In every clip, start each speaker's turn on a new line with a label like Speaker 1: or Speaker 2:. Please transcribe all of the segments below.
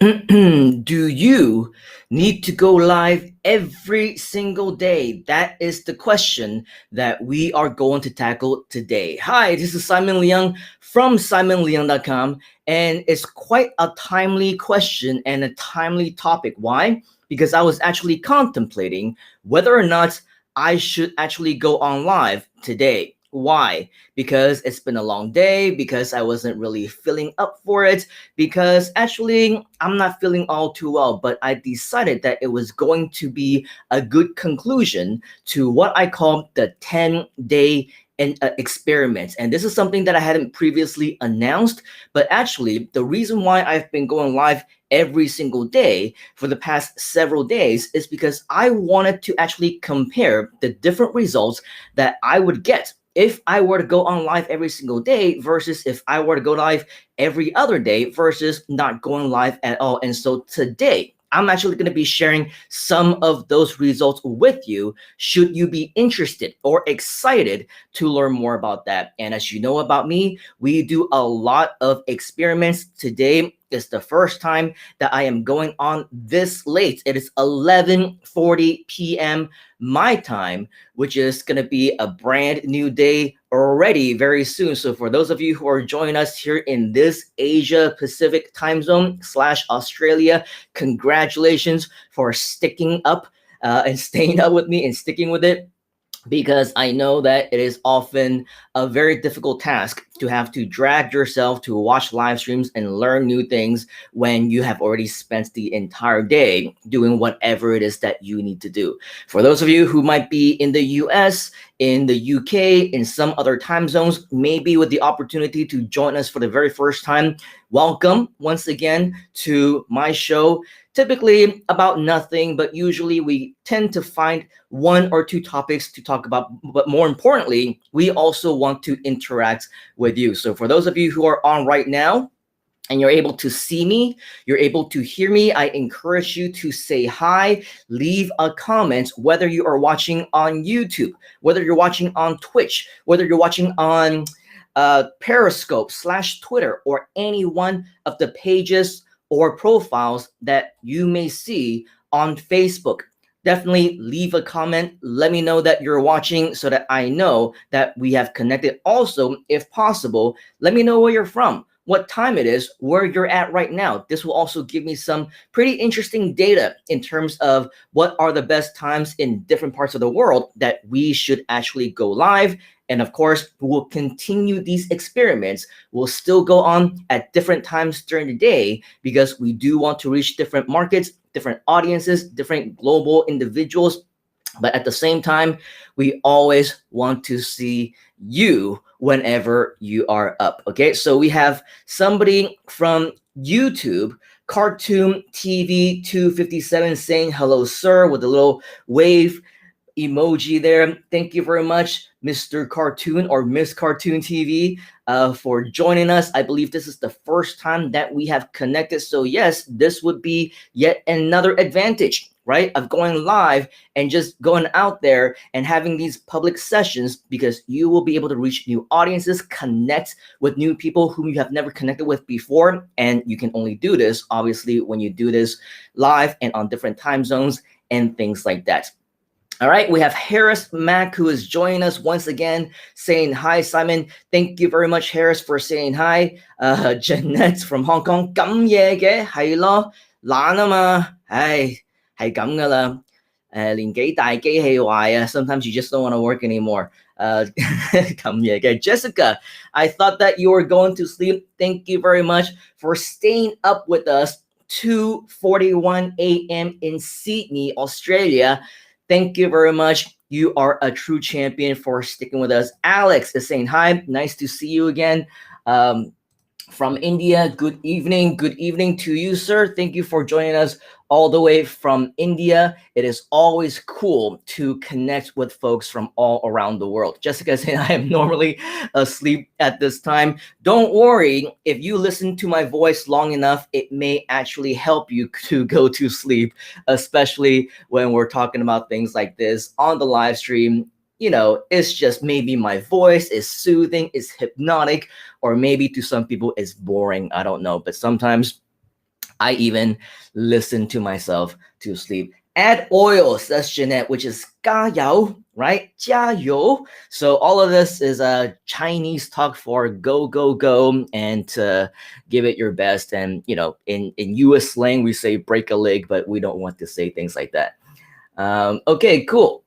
Speaker 1: Do you need to go live every single day? That is the question that we are going to tackle today. Hi, this is Simon Leung from simonleung.com, and it's quite a timely question and a timely topic. Why? Because I was actually contemplating whether or not I should actually go on live today. Why? Because it's been a long day, because I wasn't really feeling up for it, because actually I'm not feeling all too well, but I decided that it was going to be a good conclusion to what I call the 10-day experiment. And this is something that I hadn't previously announced, but actually the reason why I've been going live every single day for the past several days is because I wanted to actually compare the different results that I would get if I were to go on live every single day versus if I were to go live every other day versus not going live at all. And so today, I'm actually going to be sharing some of those results with you should you be interested or excited to learn more about that. And as you know about me, we do a lot of experiments. Today is the first time that I am going on this late. It is 11:40 p.m. my time, which is going to be a brand new day already very soon. So for those of you who are joining us here in this Asia Pacific time zone / Australia, congratulations for sticking up and staying up with me and sticking with it, because I know that it is often a very difficult task to have to drag yourself to watch live streams and learn new things when you have already spent the entire day doing whatever it is that you need to do. For those of you who might be in the US, in the UK, in some other time zones, maybe with the opportunity to join us for the very first time, welcome once again to my show. Typically about nothing, but usually we tend to find one or two topics to talk about. But more importantly, we also want to interact with you. So for those of you who are on right now, and you're able to see me, you're able to hear me, I encourage you to say hi, leave a comment, whether you are watching on YouTube, whether you're watching on Twitch, whether you're watching on Periscope / Twitter, or any one of the pages or profiles that you may see on Facebook. Definitely leave a comment. Let me know that you're watching so that I know that we have connected. Also, if possible, let me know where you're from, what time it is, where you're at right now. This will also give me some pretty interesting data in terms of what are the best times in different parts of the world that we should actually go live. And of course, we'll continue these experiments. We'll still go on at different times during the day because we do want to reach different markets, different audiences, different global individuals. But at the same time, we always want to see you whenever you are up. Okay, so we have somebody from YouTube, Cartoon TV 257, saying hello, sir, with a little wave emoji there. Thank you very much, Mr. Cartoon or Miss Cartoon TV, for joining us. I believe this is the first time that we have connected. So yes, this would be yet another advantage, right, of going live and just going out there and having these public sessions, because you will be able to reach new audiences, connect with new people whom you have never connected with before. And you can only do this, obviously, when you do this live and on different time zones and things like that. All right, we have Harris Mack, who is joining us once again, saying hi, Simon. Thank you very much, Harris, for saying hi. Jeanette from Hong Kong, 咁夜嘅係咯，懶啊嘛，唉，係咁噶啦。年紀大機器壞啊 sometimes you just don't want to work anymore. 咁夜嘅 Jessica, I thought that you were going to sleep. Thank you very much for staying up with us. 2:41 a.m. in Sydney, Australia. Thank you very much. You are a true champion for sticking with us. Alex is saying hi. Nice to see you again. From India, good evening. Good evening to you, sir. Thank you for joining us all the way from India. It is always cool to connect with folks from all around the world. Jessica saying I am normally asleep at this time. Don't worry, if you listen to my voice long enough, it may actually help you to go to sleep, especially when we're talking about things like this on the live stream. You know, it's just maybe my voice is soothing, is hypnotic, or maybe to some people it's boring. I don't know. But sometimes I even listen to myself to sleep. Add oil, says Jeanette, which is 加油, right? 加油. So all of this is a Chinese talk for go, go, go, and to give it your best. And, in US slang, we say break a leg, but we don't want to say things like that. Okay, cool.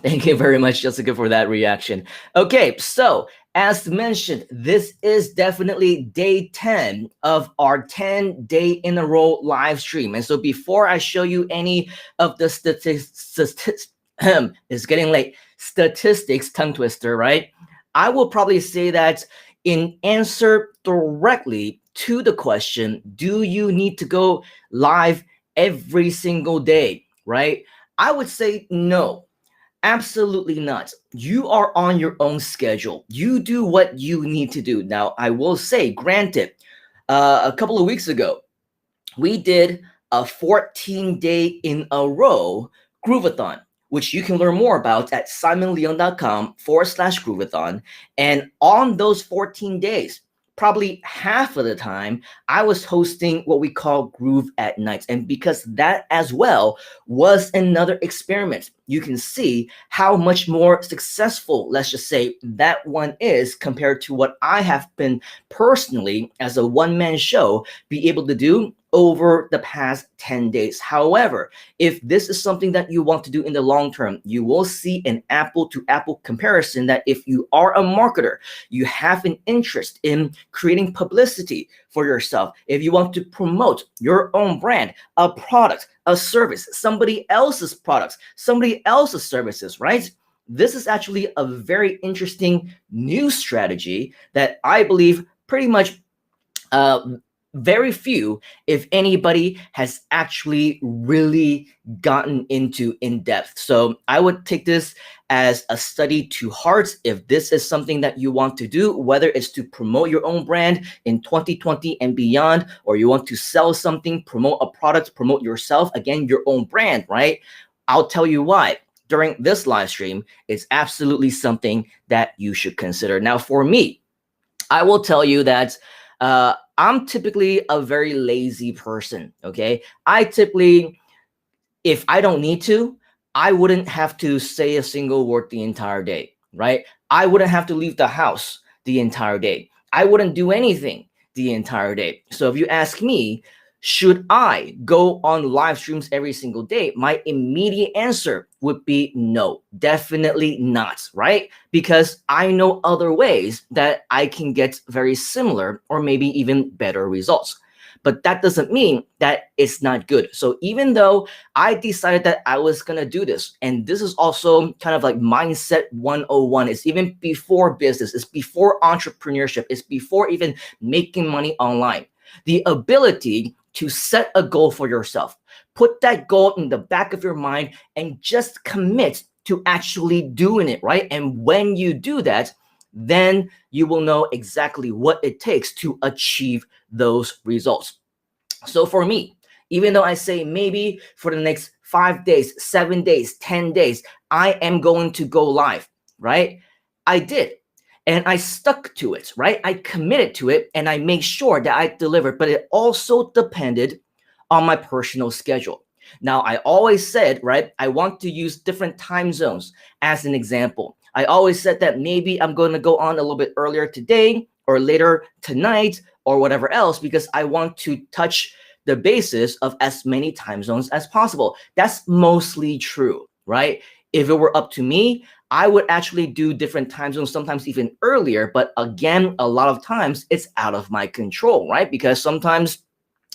Speaker 1: Thank you very much, Jessica, for that reaction. Okay, so as mentioned, this is definitely day 10 of our 10-day in a row live stream. And so before I show you any of the statistics, it's getting late, statistics, tongue twister, right? I will probably say that in answer directly to the question, do you need to go live every single day, right? I would say no. Absolutely not. You are on your own schedule. You do what you need to do. Now, I will say, granted, a couple of weeks ago, we did a 14-day in a row Groovathon, which you can learn more about at simonleon.com/Groovathon. And on those 14 days, probably half of the time, I was hosting what we call Groove at Nights. And because that as well was another experiment, you can see how much more successful, let's just say, that one is compared to what I have been personally, as a one-man show, be able to do over the past 10 days. However, if this is something that you want to do in the long term, you will see an apple to apple comparison that if you are a marketer, you have an interest in creating publicity for yourself, if you want to promote your own brand, a product, a service, somebody else's products, somebody else's services, right? This is actually a very interesting new strategy that I believe pretty much very few, if anybody, has actually really gotten into in depth. So I would take this as a study to heart. If this is something that you want to do, whether it's to promote your own brand in 2020 and beyond, or you want to sell something, promote a product, promote yourself, again, your own brand, right? I'll tell you why. During this live stream, it's absolutely something that you should consider. Now, for me, I will tell you that I'm typically a very lazy person, okay? I typically, if I don't need to, I wouldn't have to say a single word the entire day, right? I wouldn't have to leave the house the entire day. I wouldn't do anything the entire day. So if you ask me, should I go on live streams every single day? My immediate answer would be no, definitely not, right? Because I know other ways that I can get very similar or maybe even better results. But that doesn't mean that it's not good. So even though I decided that I was going to do this, and this is also kind of like mindset 101, it's even before business, it's before entrepreneurship, it's before even making money online. The ability to set a goal for yourself, put that goal in the back of your mind and just commit to actually doing it, right? And when you do that, then you will know exactly what it takes to achieve those results. So for me, even though I say maybe for the next 5 days, 7 days, 10 days, I am going to go live, right? I did. And I stuck to it, right? I committed to it and I made sure that I delivered, but it also depended on my personal schedule. Now, I always said, right, I want to use different time zones as an example. I always said that maybe I'm going to go on a little bit earlier today or later tonight or whatever else, because I want to touch the basis of as many time zones as possible. That's mostly true, right? If it were up to me, I would actually do different time zones, sometimes even earlier. But again, a lot of times it's out of my control, right? Because sometimes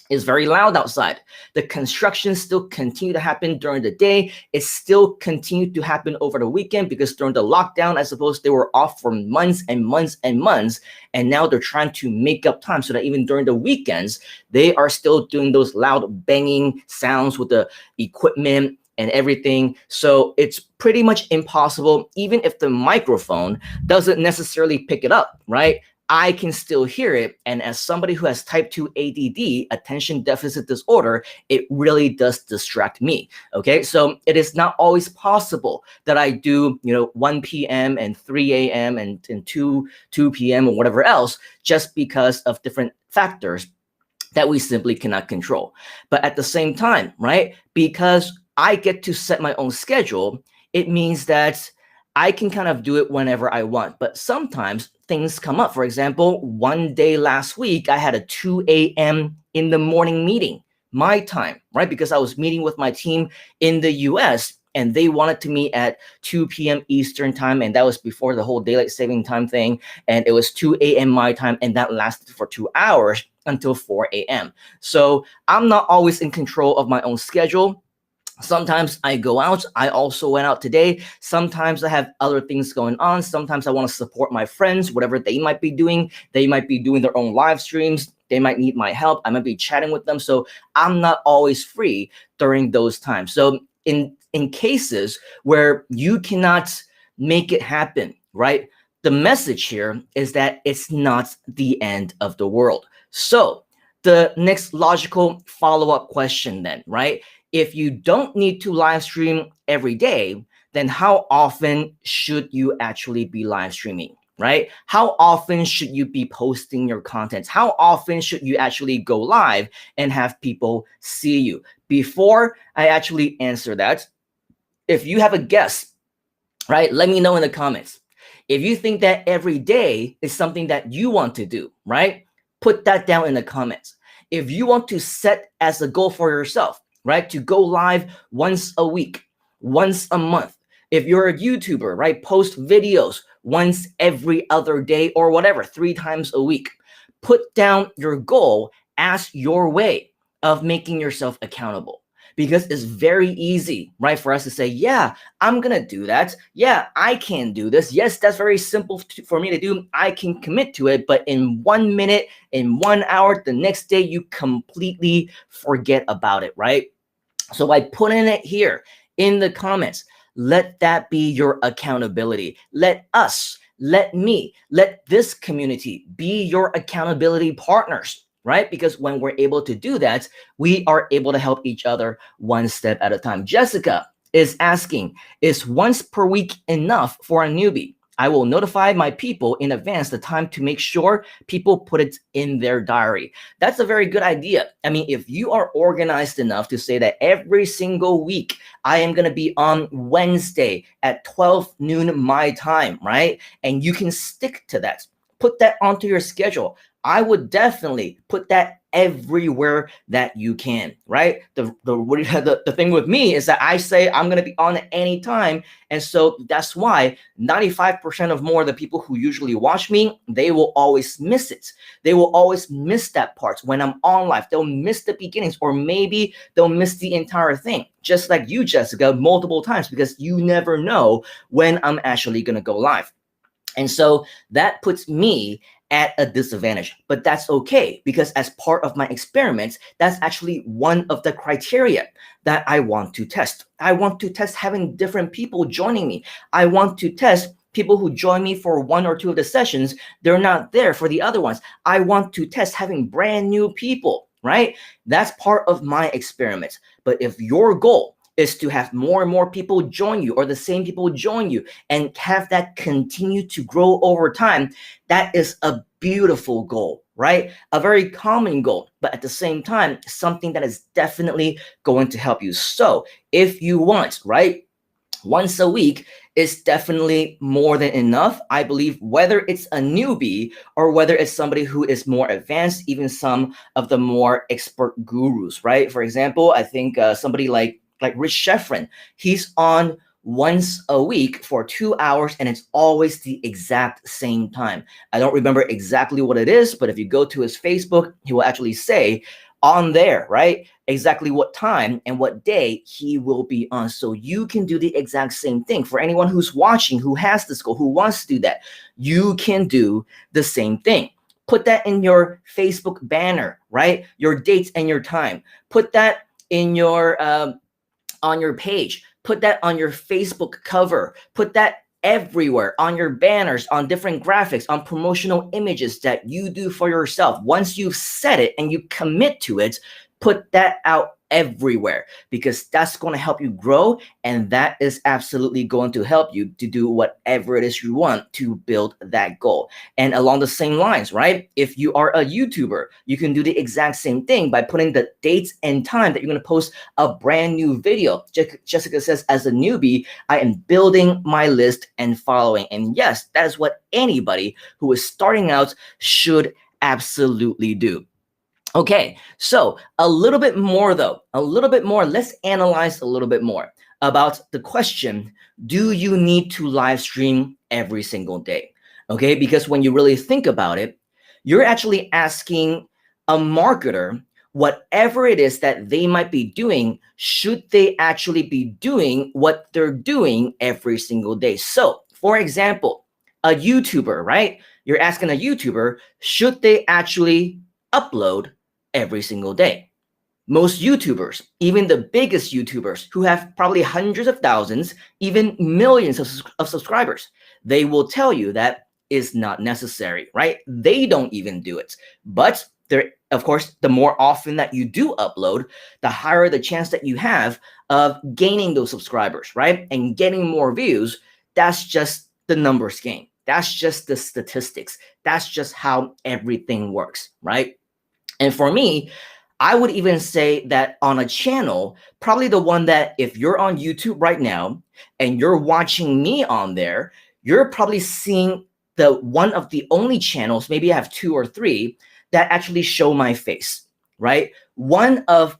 Speaker 1: it's very loud outside. The construction still continue to happen during the day. It still continued to happen over the weekend because during the lockdown, I suppose they were off for months and months and months. And now they're trying to make up time so that even during the weekends, they are still doing those loud banging sounds with the equipment and everything. So it's pretty much impossible, even if the microphone doesn't necessarily pick it up, right? I can still hear it. And as somebody who has type 2 ADD, attention deficit disorder, it really does distract me. Okay. So it is not always possible that I do, 1 p.m. and 3 a.m. and 2 p.m. or whatever else, just because of different factors that we simply cannot control. But at the same time, right, because I get to set my own schedule, it means that I can kind of do it whenever I want. But sometimes things come up. For example, one day last week, I had a 2 a.m. in the morning meeting, my time, right? Because I was meeting with my team in the US and they wanted to meet at 2 p.m. Eastern time. And that was before the whole daylight saving time thing. And it was 2 a.m. my time. And that lasted for 2 hours until 4 a.m. So I'm not always in control of my own schedule. Sometimes I go out. I also went out today. Sometimes I have other things going on. Sometimes I want to support my friends, whatever they might be doing. They might be doing their own live streams. They might need my help. I might be chatting with them. So I'm not always free during those times. So in cases where you cannot make it happen, right? The message here is that it's not the end of the world. So the next logical follow-up question then, right? If you don't need to live stream every day, then how often should you actually be live streaming, right? How often should you be posting your content? How often should you actually go live and have people see you? Before I actually answer that, if you have a guess, right, let me know in the comments. If you think that every day is something that you want to do, right, put that down in the comments. If you want to set as a goal for yourself, right, to go live once a week, once a month. If you're a YouTuber, right, post videos once every other day or whatever, 3 times a week. Put down your goal as your way of making yourself accountable. Because it's very easy, right, for us to say, yeah, I'm going to do that. Yeah, I can do this. Yes, that's very simple for me to do. I can commit to it. But in 1 minute, in 1 hour, the next day, you completely forget about it, right? So by putting it here in the comments, let that be your accountability. Let us, let me, let this community be your accountability partners, right? Because when we're able to do that, we are able to help each other one step at a time. Jessica is asking, is once per week enough for a newbie? I will notify my people in advance the time to make sure people put it in their diary. That's a very good idea. I mean, if you are organized enough to say that every single week, I am going to be on Wednesday at 12 noon my time, right? And you can stick to that. Put that onto your schedule. I would definitely put that everywhere that you can, right? The thing with me is that I say I'm going to be on at any time. And so that's why 95% of more of the people who usually watch me, they will always miss it. They will always miss that part when I'm on live. They'll miss the beginnings, or maybe they'll miss the entire thing, just like you, Jessica, multiple times, because you never know when I'm actually going to go live. And so that puts me at a disadvantage, but that's okay, because as part of my experiments, that's actually one of the criteria that I want to test. I want to test having different people joining me. I want to test people who join me for 1 or 2 of the sessions. They're not there for the other ones. I want to test having brand new people, right? That's part of my experiments. But if your goal is to have more and more people join you, or the same people join you, and have that continue to grow over time, that is a beautiful goal, right? A very common goal, but at the same time, something that is definitely going to help you. So if you want, right, once a week is definitely more than enough. I believe whether it's a newbie or whether it's somebody who is more advanced, even some of the more expert gurus, right? For example, I think somebody like Rich Sheffrin, he's on once a week for 2 hours, and it's always the exact same time. I don't remember exactly what it is, but if you go to his Facebook, he will actually say on there, right, exactly what time and what day he will be on. So you can do the exact same thing. For anyone who's watching, who has this goal, who wants to do that, you can do the same thing. Put that in your Facebook banner, right? Your dates and your time. Put that in your on your page. Put that on your Facebook cover. Put that everywhere, on your banners, on different graphics, on promotional images that you do for yourself. Once you've set it and you commit to it, put that out everywhere, because that's going to help you grow, and that is absolutely going to help you to do whatever it is you want to build that goal. And along the same lines, right? If you are a YouTuber, you can do the exact same thing by putting the dates and time that you're going to post a brand new video. Jessica says, as a newbie, I am building my list and following. And yes, that is what anybody who is starting out should absolutely do. Okay, so a little bit more though, let's analyze a little bit more about the question, do you need to live stream every single day? Okay, because when you really think about it, you're actually asking a marketer whatever it is that they might be doing, should they actually be doing what they're doing every single day? So, for example, a YouTuber, right? You're asking a YouTuber, should they actually upload every single day? Most YouTubers, even the biggest YouTubers who have probably hundreds of thousands, even millions of subscribers, they will tell you that is not necessary, right? They don't even do it. But there, of course, the more often that you do upload, the higher the chance that you have of gaining those subscribers, right? And getting more views. That's just the numbers game. That's just the statistics. That's just how everything works, right? And for me, I would even say that on a channel, probably the one that if you're on YouTube right now and you're watching me on there, you're probably seeing the one of the only channels, maybe I have 2 or 3, that actually show my face, right? One of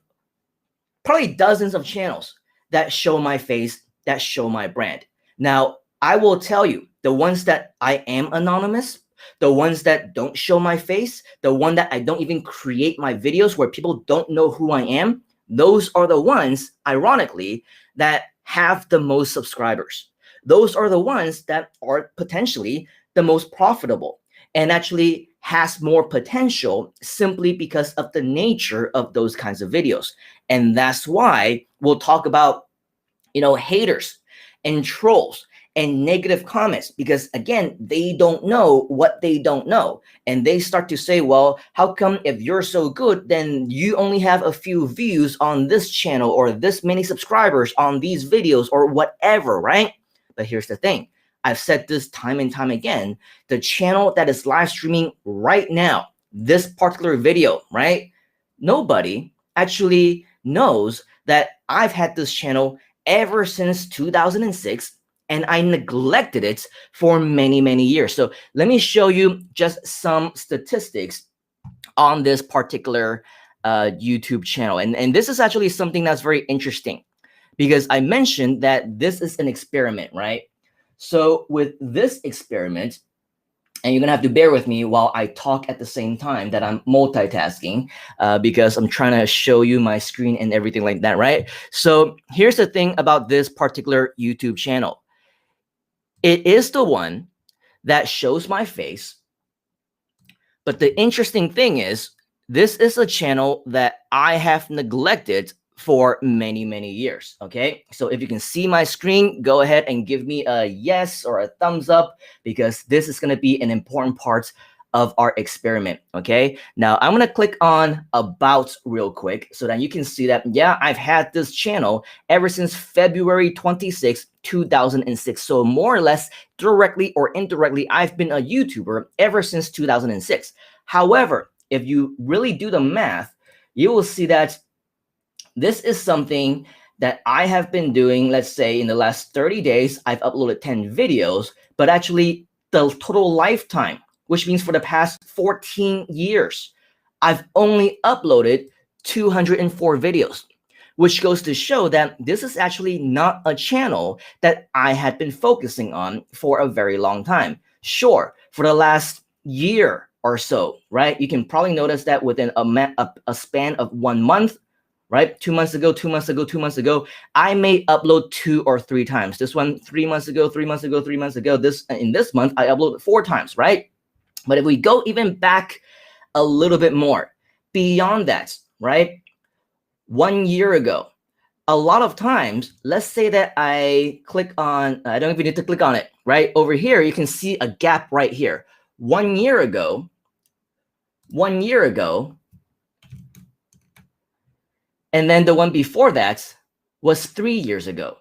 Speaker 1: probably dozens of channels that show my face, that show my brand. Now, I will tell you, the ones that I am anonymous, the ones that don't show my face, the one that I don't even create my videos where people don't know who I am, those are the ones, ironically, that have the most subscribers. Those are the ones that are potentially the most profitable and actually has more potential simply because of the nature of those kinds of videos. And that's why we'll talk about, haters and trolls and negative comments, because again, they don't know what they don't know. And they start to say, well, how come if you're so good, then you only have a few views on this channel or this many subscribers on these videos or whatever, right? But here's the thing. I've said this time and time again, the channel that is live streaming right now, this particular video, right? Nobody actually knows that I've had this channel ever since 2006, and I neglected it for many, many years. So let me show you just some statistics on this particular YouTube channel. And this is actually something that's very interesting because I mentioned that this is an experiment, right? So with this experiment, and you're gonna have to bear with me while I talk at the same time that I'm multitasking because I'm trying to show you my screen and everything like that, right? So here's the thing about this particular YouTube channel. It is the one that shows my face, but the interesting thing is this is a channel that I have neglected for many, many years. Okay, so if you can see my screen, go ahead and give me a yes or a thumbs up because this is going to be an important part of our experiment. Okay, now I'm going to click on about real quick so that you can see that, yeah, I've had this channel ever since February 26, 2006. So more or less directly or indirectly, I've been a YouTuber ever since 2006. However, if you really do the math, you will see that this is something that I have been doing, let's say in the last 30 days, I've uploaded 10 videos, but actually the total lifetime, which means for the past 14 years, I've only uploaded 204 videos, which goes to show that this is actually not a channel that I had been focusing on for a very long time. Sure, for the last year or so, right? You can probably notice that within a span of 1 month, right? 2 months ago, 2 months ago, 2 months ago, I may upload 2 or 3 times. This one 3 months ago, 3 months ago, 3 months ago. In this month, I uploaded 4 times, right? But if we go even back a little bit more, beyond that, right? 1 year ago, a lot of times, let's say that I click on, I don't even need to click on it, right? Over here, you can see a gap right here. 1 year ago, And then the one before that was 3 years ago.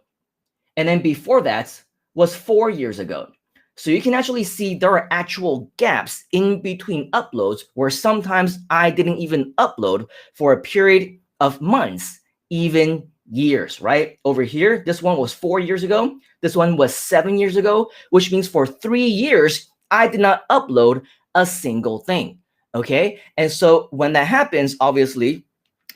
Speaker 1: And then before that was 4 years ago. So you can actually see there are actual gaps in between uploads where sometimes I didn't even upload for a period of months, even years, right? Over here, this one was 4 years ago. This one was 7 years ago, which means for 3 years, I did not upload a single thing, okay? And so when that happens, obviously,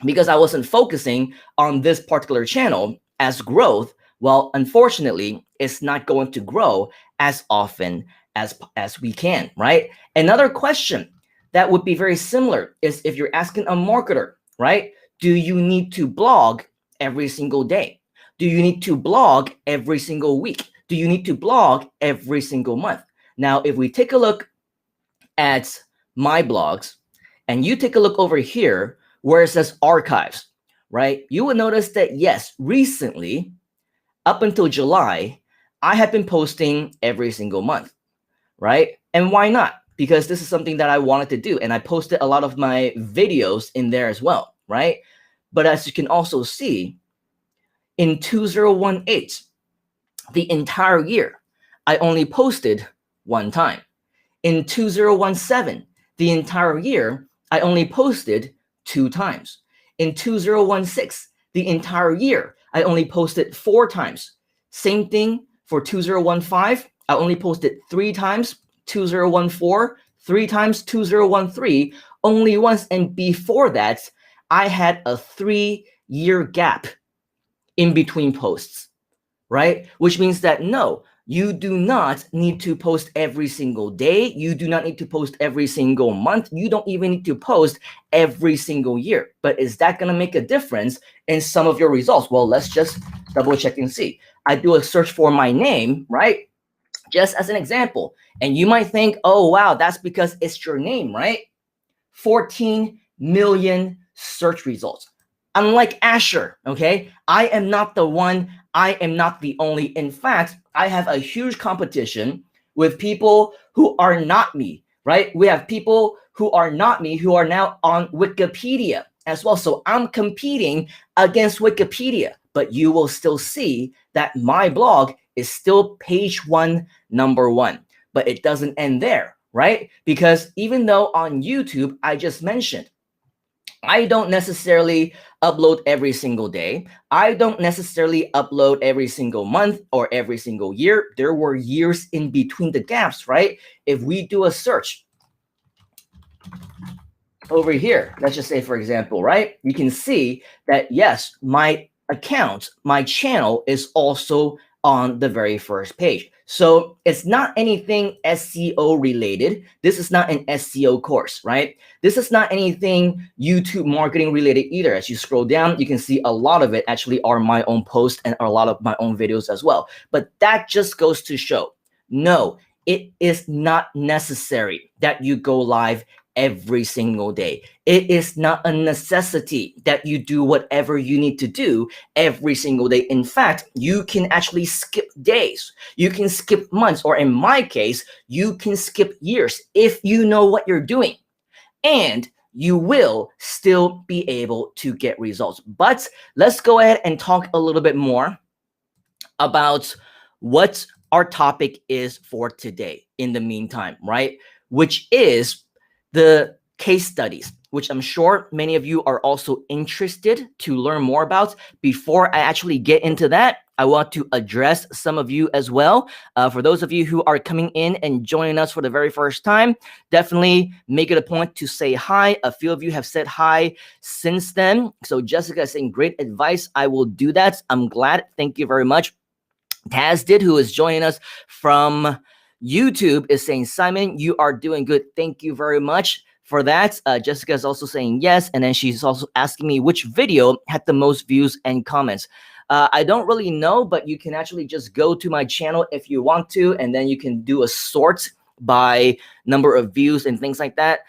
Speaker 1: because I wasn't focusing on this particular channel as growth, well, unfortunately, it's not going to grow as often as we can, right? Another question that would be very similar is if you're asking a marketer, right? Do you need to blog every single day? Do you need to blog every single week? Do you need to blog every single month? Now, if we take a look at my blogs and you take a look over here where it says archives, right? You will notice that yes, recently, up until July, I have been posting every single month, right? And why not? Because this is something that I wanted to do. And I posted a lot of my videos in there as well, right? But as you can also see, in 2018, the entire year, I only posted one time. In 2017, the entire year, I only posted 2 times. In 2016, the entire year, I only posted 4 times. Same thing for 2015, I only posted 3 times. 2014, 3 times. 2013, only once. And before that, I had a 3-year gap in between posts, right? Which means that no, you do not need to post every single day. You do not need to post every single month. You don't even need to post every single year. But is that going to make a difference in some of your results? Well, let's just double check and see. I do a search for my name, right? Just as an example. And you might think, oh, wow, that's because it's your name, right? 14 million search results. Unlike Asher, okay? I am not the one. I am not the only. In fact, I have a huge competition with people who are not me, right? We have people who are not me who are now on Wikipedia as well. So I'm competing against Wikipedia, but you will still see that my blog is still page 1, number 1. But it doesn't end there, right? Because even though on YouTube, I just mentioned, I don't necessarily upload every single day. I don't necessarily upload every single month or every single year. There were years in between the gaps, right? If we do a search over here, let's just say, for example, right? You can see that, yes, my account, my channel is also on the very first page. So it's not anything SEO related. This is not an SEO course, right? This is not anything YouTube marketing related either. As you scroll down, you can see a lot of it actually are my own posts and are a lot of my own videos as well. But that just goes to show, no, it is not necessary that you go live every single day. It is not a necessity that you do whatever you need to do every single day. In fact, you can actually skip days. You can skip months, or in my case, you can skip years if you know what you're doing. And you will still be able to get results. But let's go ahead and talk a little bit more about what our topic is for today in the meantime, right? Which is the case studies, which I'm sure many of you are also interested to learn more about. Before I actually get into that, I want to address some of you as well. For those of you who are coming in and joining us for the very first time, definitely make it a point to say hi. A few of you have said hi since then. So Jessica is saying great advice. I will do that. I'm glad. Thank you very much. Taz did, who is joining us from YouTube, is saying, Simon, you are doing good. Thank you very much for that. Jessica is also saying yes. And then she's also asking me which video had the most views and comments. I don't really know, but you can actually just go to my channel if you want to, and then you can do a sort by number of views and things like that.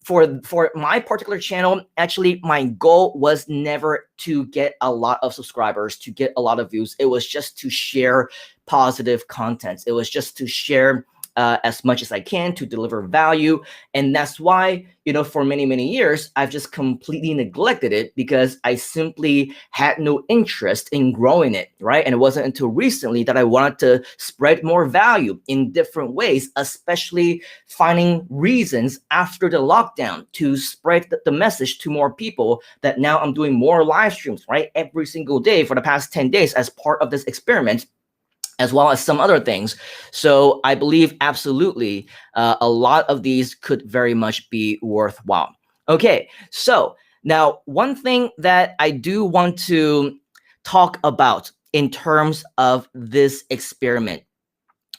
Speaker 1: For my particular channel, actually, my goal was never to get a lot of subscribers, to get a lot of views. It was just to share positive content. It was just to share as much as I can to deliver value. And that's why, for many, many years, I've just completely neglected it because I simply had no interest in growing it, right? And it wasn't until recently that I wanted to spread more value in different ways, especially finding reasons after the lockdown to spread the message to more people, that now I'm doing more live streams, right? Every single day for the past 10 days as part of this experiment, as well as some other things. So I believe absolutely a lot of these could very much be worthwhile. Okay, so now one thing that I do want to talk about in terms of this experiment,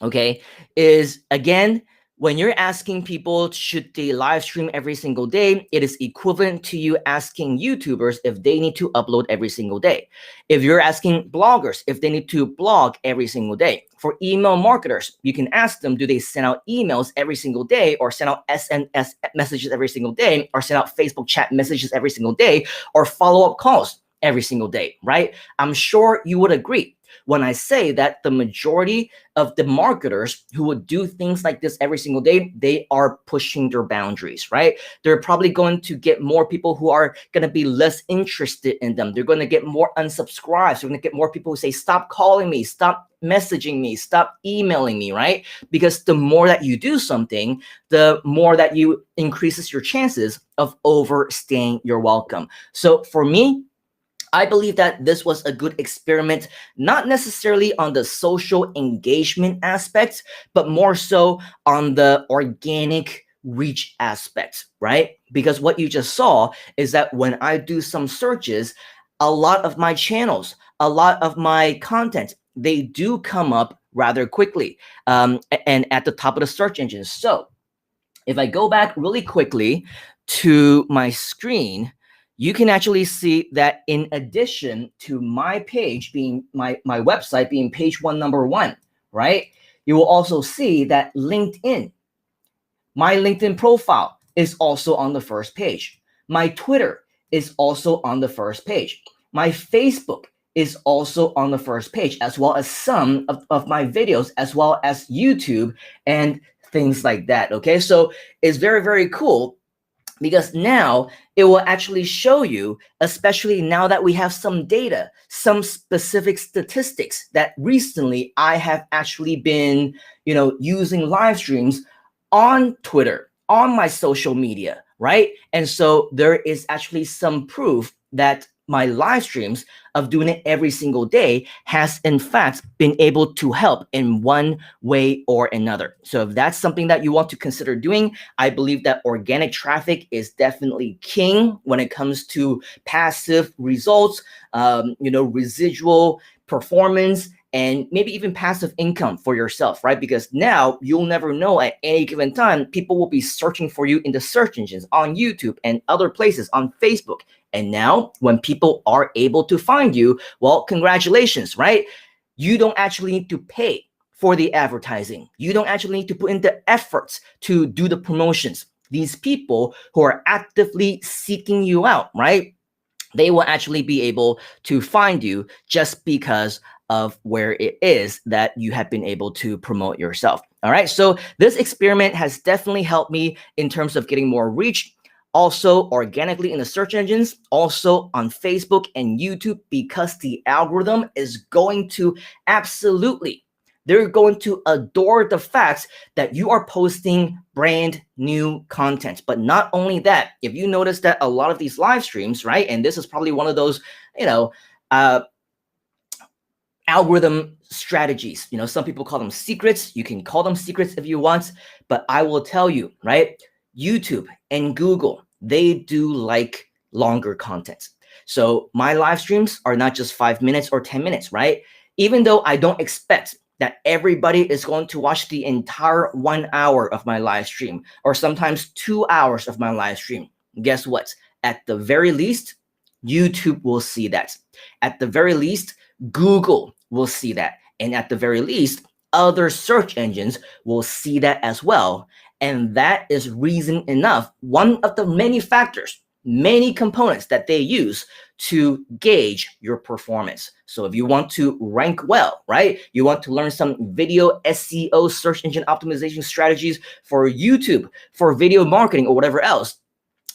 Speaker 1: okay, is again, when you're asking people should they live stream every single day, it is equivalent to you asking YouTubers if they need to upload every single day. If you're asking bloggers if they need to blog every single day. For email marketers, you can ask them, do they send out emails every single day, or send out SMS messages every single day, or send out Facebook chat messages every single day, or follow-up calls every single day, right? I'm sure you would agree when I say that the majority of the marketers who would do things like this every single day, they are pushing their boundaries, right? They're probably going to get more people who are going to be less interested in them. They're going to get more unsubscribes. They're going to get more people who say, stop calling me, stop messaging me, stop emailing me, right? Because the more that you do something, the more that you increases your chances of overstaying your welcome. So for me, I believe that this was a good experiment, not necessarily on the social engagement aspect, but more so on the organic reach aspect, right? Because what you just saw is that when I do some searches, a lot of my channels, a lot of my content, they do come up rather quickly and at the top of the search engines. So if I go back really quickly to my screen, you can actually see that in addition to my page being my website being page one, number one, right? You will also see that LinkedIn, my LinkedIn profile is also on the first page. My Twitter is also on the first page. My Facebook is also on the first page, as well as some of my videos, as well as YouTube and things like that. Okay, so it's very, very cool, because now it will actually show you, especially now that we have some data, some specific statistics, that recently I have actually been, using live streams on Twitter, on my social media, right? And so there is actually some proof that my live streams of doing it every single day has in fact been able to help in one way or another. So if that's something that you want to consider doing, I believe that organic traffic is definitely king when it comes to passive results, residual performance, and maybe even passive income for yourself, right? Because now you'll never know at any given time, people will be searching for you in the search engines on YouTube and other places, on Facebook. And now when people are able to find you, well, congratulations, right? You don't actually need to pay for the advertising. You don't actually need to put in the efforts to do the promotions. These people who are actively seeking you out, right? They will actually be able to find you just because of where it is that you have been able to promote yourself. All right. So this experiment has definitely helped me in terms of getting more reach, also organically in the search engines, also on Facebook and YouTube, because the algorithm is going to they're going to adore the fact that you are posting brand new content. But not only that, if you notice that a lot of these live streams, right, and this is probably one of those, algorithm strategies, some people call them secrets. You can call them secrets if you want, but I will tell you, right, YouTube and Google, they do like longer content. So my live streams are not just 5 minutes or 10 minutes, right? Even though I don't expect that everybody is going to watch the entire 1 hour of my live stream, or sometimes 2 hours of my live stream. Guess what? At the very least, YouTube will see that. At the very least, Google will see that. And at the very least, other search engines will see that as well. And that is reason enough, one of the many factors many components that they use to gauge your performance. So if you want to rank well, right? You want to learn some video SEO, search engine optimization strategies for YouTube, for video marketing or whatever else.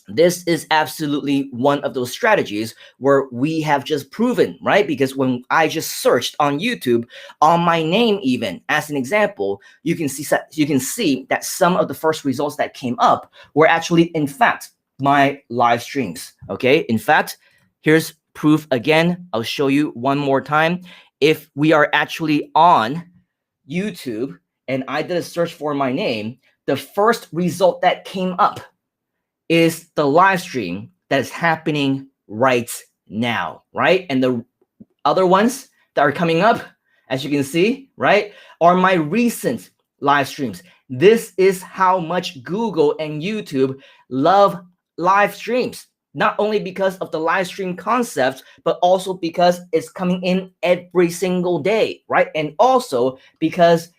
Speaker 1: This is absolutely one of those strategies where we have just proven, right? Because when I just searched on YouTube on my name, even as an example, you can see that some of the first results that came up were actually, in fact, my live streams. Okay, in fact, here's proof again. I'll show you one more time. If we are actually on YouTube and I did a search for my name, the first result that came up is the live stream that is happening right now, right? And the other ones that are coming up, as you can see, right, are my recent live streams. This is how much Google and YouTube love live streams, not only because of the live stream concept, but also because it's coming in every single day, right? And also because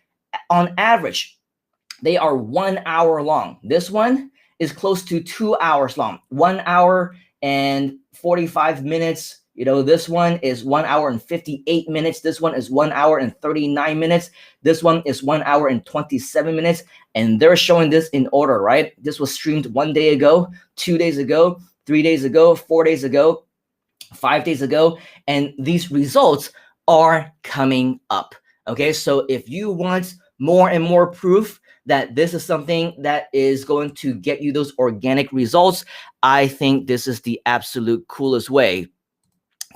Speaker 1: on average, they are 1 hour long. This one is close to 2 hours long, 1 hour and 45 minutes. You know, this one is 1 hour and 58 minutes. This one is 1 hour and 39 minutes. This one is 1 hour and 27 minutes. And they're showing this in order, right? This was streamed 1 day ago, 2 days ago, 3 days ago, 4 days ago, 5 days ago. And these results are coming up. Okay, so if you want more and more proof that this is something that is going to get you those organic results, I think this is the absolute coolest way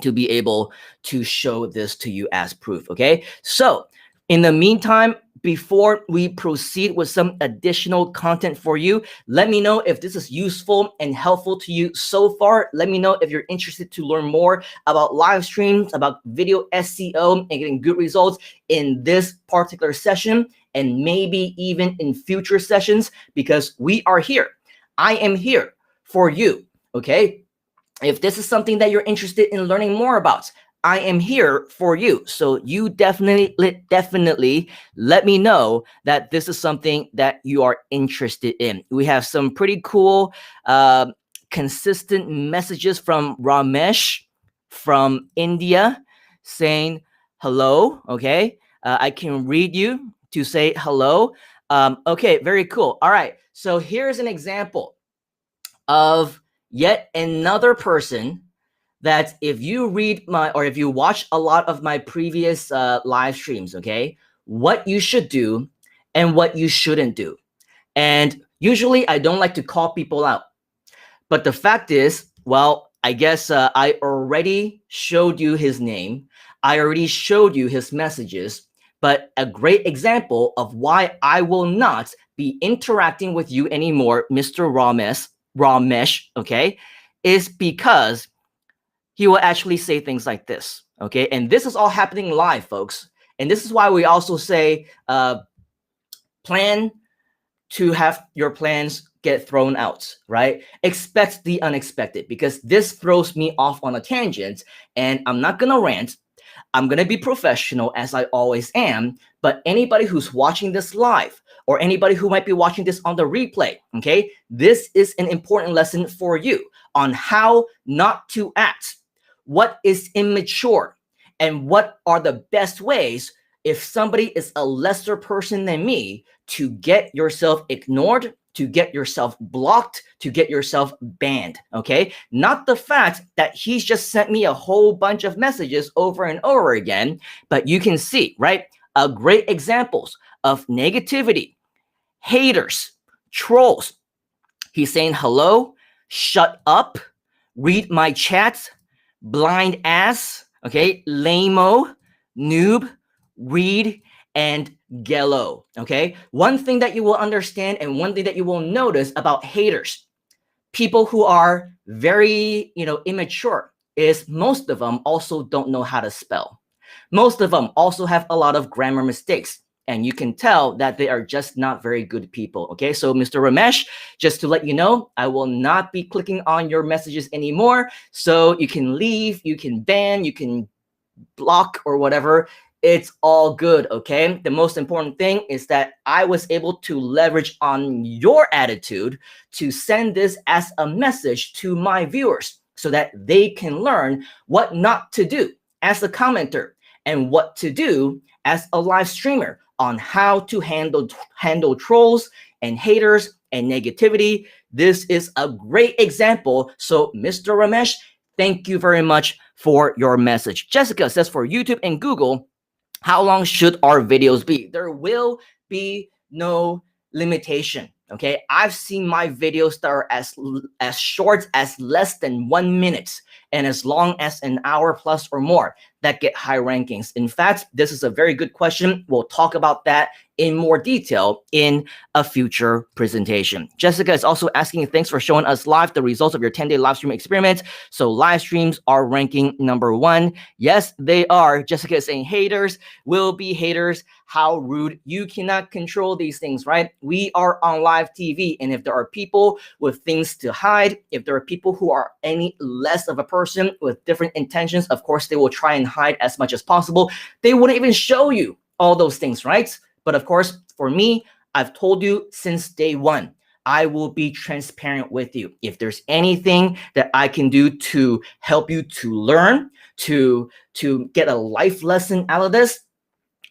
Speaker 1: to be able to show this to you as proof. Okay, so in the meantime, before we proceed with some additional content for you, let me know if this is useful and helpful to you so far. Let me know if you're interested to learn more about live streams, about video SEO, and getting good results in this particular session, and maybe even in future sessions, because we are here. I am here for you, okay? If this is something that you're interested in learning more about, I am here for you. So you definitely let me know that this is something that you are interested in. We have some pretty cool, consistent messages from Ramesh from India saying hello. Okay, I can read you to say hello. Okay, very cool. All right, so here's an example of yet another person that if you read or if you watch a lot of my previous live streams, okay, what you should do and what you shouldn't do. And usually I don't like to call people out, but the fact is, well, I guess I already showed you his name. I already showed you his messages, but a great example of why I will not be interacting with you anymore, Mr. Ramesh, okay, is because he will actually say things like this, okay? And this is all happening live, folks. And this is why we also say plan to have your plans get thrown out, right? Expect the unexpected, because this throws me off on a tangent, and I'm not gonna rant. I'm gonna be professional as I always am, but anybody who's watching this live or anybody who might be watching this on the replay, okay, this is an important lesson for you on how not to act, what is immature, and what are the best ways if somebody is a lesser person than me to get yourself ignored, to get yourself blocked, to get yourself banned, okay? Not the fact that he's just sent me a whole bunch of messages over and over again, but you can see, right? Great examples of negativity, haters, trolls. He's saying hello, shut up, read my chats, blind ass, okay, lame-o, noob, read, and gello, okay? One thing that you will understand and one thing that you will notice about haters, people who are very, immature, is most of them also don't know how to spell. Most of them also have a lot of grammar mistakes, and you can tell that they are just not very good people, okay? So Mr. Ramesh, just to let you know, I will not be clicking on your messages anymore, so you can leave, you can ban, you can block or whatever. it's all good, okay? The most important thing is that I was able to leverage on your attitude to send this as a message to my viewers so that they can learn what not to do as a commenter and what to do as a live streamer on how to handle trolls and haters and negativity. This is a great example. So, Mr. Ramesh, thank you very much for your message. Jessica says for YouTube and Google, how long should our videos be? There will be no limitation. Okay, I've seen my videos that are as short as less than 1 minute and as long as an hour plus or more that get high rankings. In fact, this is a very good question. We'll talk about that in more detail in a future presentation. Jessica is also asking, thanks for showing us live the results of your 10-day live stream experiment. So live streams are ranking #1. Yes, they are. Jessica is saying haters will be haters. How rude. You cannot control these things, right? We are on live TV, and if there are people with things to hide, if there are people who are any less of a person with different intentions, of course, they will try and hide as much as possible. They wouldn't even show you all those things, right? But of course, for me, I've told you since day one, I will be transparent with you. If there's anything that I can do to help you to learn, to get a life lesson out of this,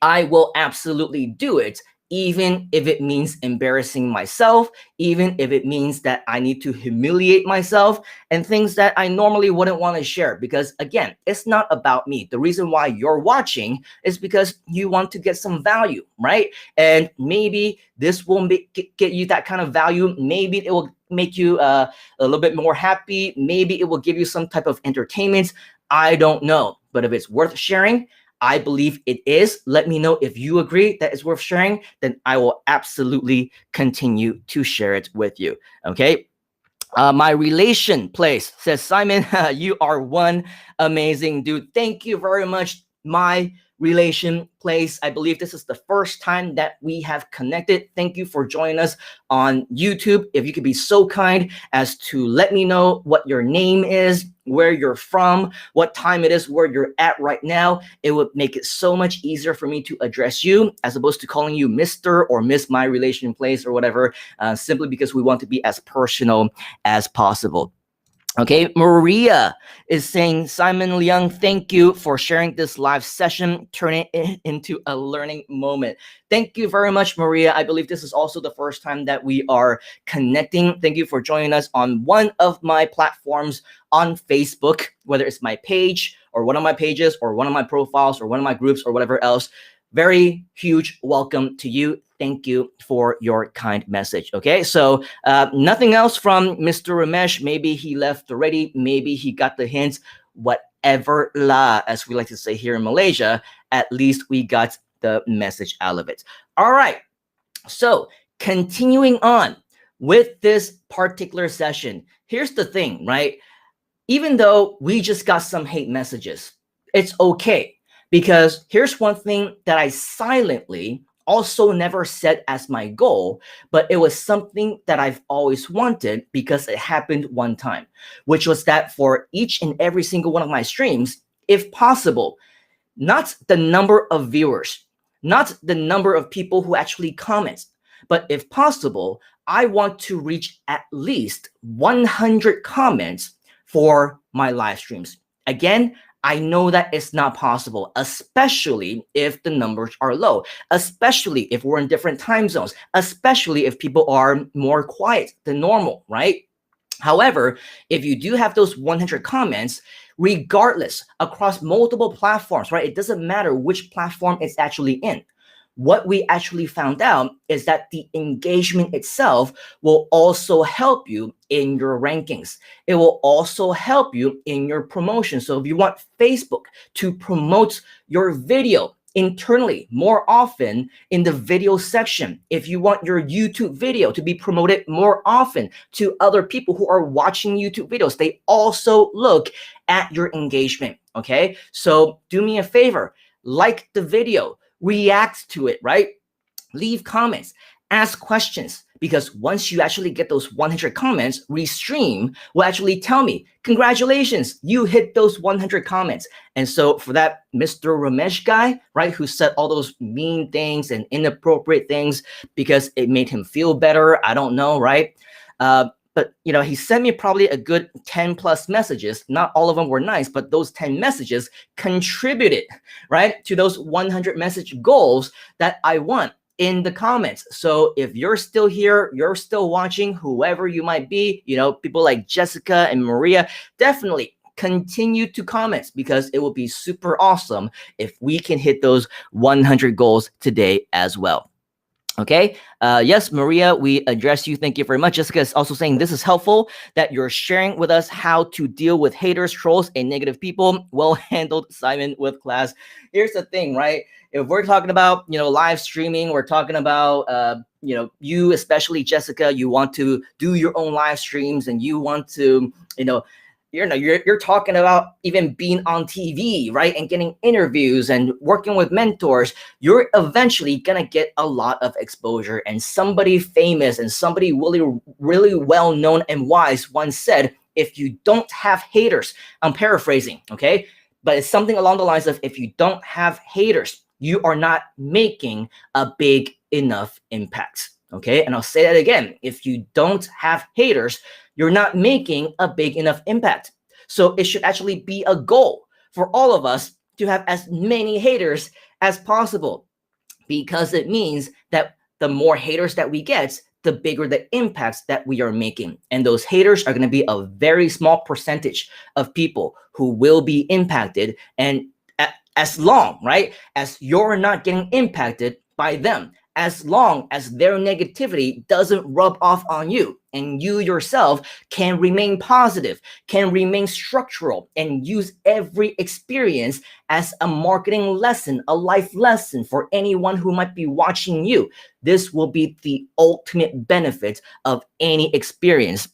Speaker 1: I will absolutely do it, even if it means embarrassing myself, even if it means that I need to humiliate myself and things that I normally wouldn't want to share. Because again, it's not about me. The reason why you're watching is because you want to get some value, right? And maybe this will get you that kind of value. Maybe it will make you a little bit more happy. Maybe it will give you some type of entertainment. I don't know. But if it's worth sharing, I believe it is. Let me know if you agree that it's worth sharing, then I will absolutely continue to share it with you. Okay. My relation place says, Simon, you are one amazing dude. Thank you very much. My relation place. I believe this is the first time that we have connected. Thank you for joining us on YouTube. If you could be so kind as to let me know what your name is, where you're from, what time it is, where you're at right now, it would make it so much easier for me to address you as opposed to calling you Mr. or Miss My Relation Place or whatever, simply because we want to be as personal as possible. Okay, Maria is saying, Simon Liang, thank you for sharing this live session, turning it into a learning moment. Thank you very much, Maria. I believe this is also the first time that we are connecting. Thank you for joining us on one of my platforms on Facebook, whether it's my page or one of my pages or one of my profiles or one of my groups or whatever else. Very huge welcome to you. Thank you for your kind message. Okay, so nothing else from Mr. Ramesh. Maybe he left already. Maybe he got the hints. Whatever lah, as we like to say here in Malaysia, at least we got the message out of it. All right, so continuing on with this particular session, here's the thing, right? Even though we just got some hate messages, it's okay. Because here's one thing that I silently also never set as my goal, but it was something that I've always wanted because it happened one time, which was that for each and every single one of my streams, if possible, not the number of viewers, not the number of people who actually comment, but if possible, I want to reach at least 100 comments for my live streams. Again, I know that it's not possible, especially if the numbers are low, especially if we're in different time zones, especially if people are more quiet than normal, right? However, if you do have those 100 comments, regardless, across multiple platforms, right? It doesn't matter which platform it's actually in. What we actually found out is that the engagement itself will also help you in your rankings. It will also help you in your promotion. So if you want Facebook to promote your video internally more often in the video section, if you want your YouTube video to be promoted more often to other people who are watching YouTube videos, they also look at your engagement, okay? So do me a favor, like the video, react to it, right? Leave comments, Ask questions, because once you actually get those 100 comments, Restream will actually tell me, congratulations, you hit those 100 comments. And so for that Mr. Ramesh guy, right, who said all those mean things and inappropriate things because it made him feel better, I don't know, right? But he sent me probably a good 10 plus messages. Not all of them were nice, but those 10 messages contributed, right, to those 100 message goals that I want in the comments. So if you're still here, you're still watching, whoever you might be, people like Jessica and Maria, definitely continue to comment, because it will be super awesome if we can hit those 100 goals today as well. Okay. Yes, Maria, we address you. Thank you very much. Jessica is also saying this is helpful that you're sharing with us how to deal with haters, trolls, and negative people. Well handled, Simon, with class. Here's the thing, right? If we're talking about, live streaming, we're talking about, you, especially Jessica, you want to do your own live streams, and you want to, you're talking about even being on TV, right? And getting interviews and working with mentors. You're eventually going to get a lot of exposure. And somebody famous and somebody really, really well known and wise once said, if you don't have haters, I'm paraphrasing, okay? But it's something along the lines of, if you don't have haters, you are not making a big enough impact, okay? And I'll say that again. If you don't have haters, you're not making a big enough impact. So it should actually be a goal for all of us to have as many haters as possible, because it means that the more haters that we get, the bigger the impacts that we are making. And those haters are going to be a very small percentage of people who will be impacted. And as long, right, as you're not getting impacted by them, as long as their negativity doesn't rub off on you, and you yourself can remain positive, can remain structural, and use every experience as a marketing lesson, a life lesson for anyone who might be watching you, this will be the ultimate benefit of any experience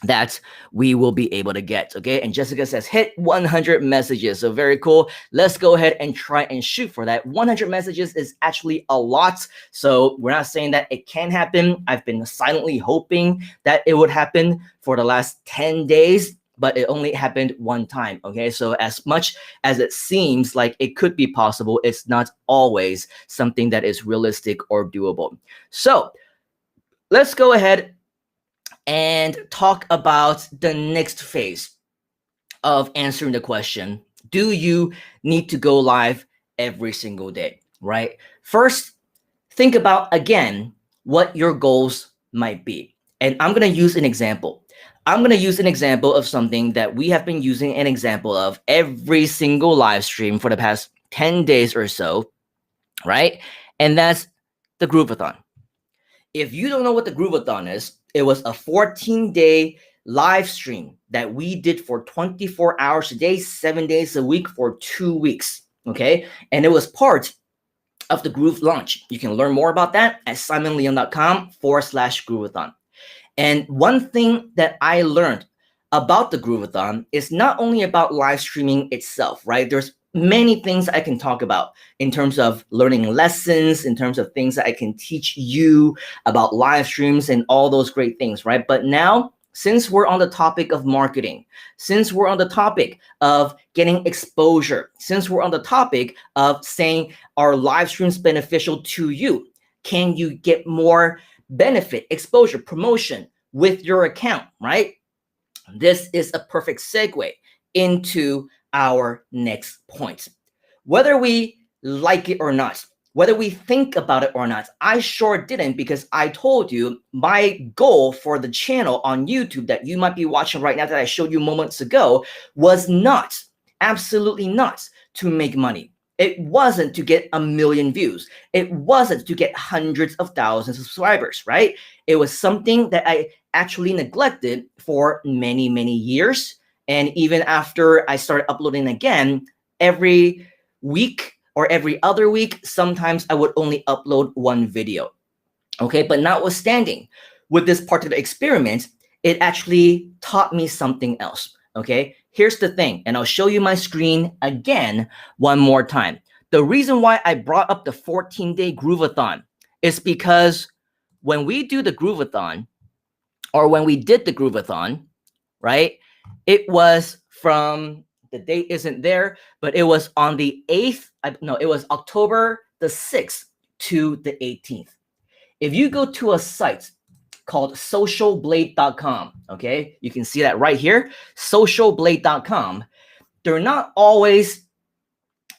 Speaker 1: that we will be able to get. Okay. And Jessica says, hit 100 messages. So very cool. Let's go ahead and try and shoot for that. 100 messages is actually a lot. So we're not saying that it can happen. I've been silently hoping that it would happen for the last 10 days, but it only happened one time. Okay. So as much as it seems like it could be possible, it's not always something that is realistic or doable. So let's go ahead and talk about the next phase of answering the question, do you need to go live every single day, right? First, think about, again, what your goals might be. And I'm going to use an example. I'm going to use an example of something that we have been using an example of every single live stream for the past 10 days or so, right? And that's the Groovathon. If you don't know what the Groovathon is, it was a 14-day live stream that we did for 24 hours a day, 7 days a week for 2 weeks, okay? And it was part of the Groove launch. You can learn more about that at simonleon.com/Groovathon. And one thing that I learned about the Groovathon is not only about live streaming itself, right? There's many things I can talk about in terms of learning lessons, in terms of things that I can teach you about live streams and all those great things, right? But now, since we're on the topic of marketing, since we're on the topic of getting exposure, since we're on the topic of saying, are live streams beneficial to you? Can you get more benefit, exposure, promotion with your account, right? This is a perfect segue into our next point. Whether we like it or not, whether we think about it or not, I sure didn't, because I told you my goal for the channel on YouTube that you might be watching right now that I showed you moments ago was not, absolutely not, to make money. It wasn't to get 1 million views. It wasn't to get hundreds of thousands of subscribers, right? It was something that I actually neglected for many, many years. And even after I started uploading again, every week or every other week, sometimes I would only upload one video. Okay, but notwithstanding, with this particular experiment, it actually taught me something else. Okay, here's the thing, and I'll show you my screen again one more time. The reason why I brought up the 14-day Groovathon is because when we do the Groovathon, or when we did the Groovathon, right? It was from, the date isn't there, but it was on the 8th. No, it was October the 6th to the 18th. If you go to a site called socialblade.com, okay, you can see that right here, socialblade.com, they're not always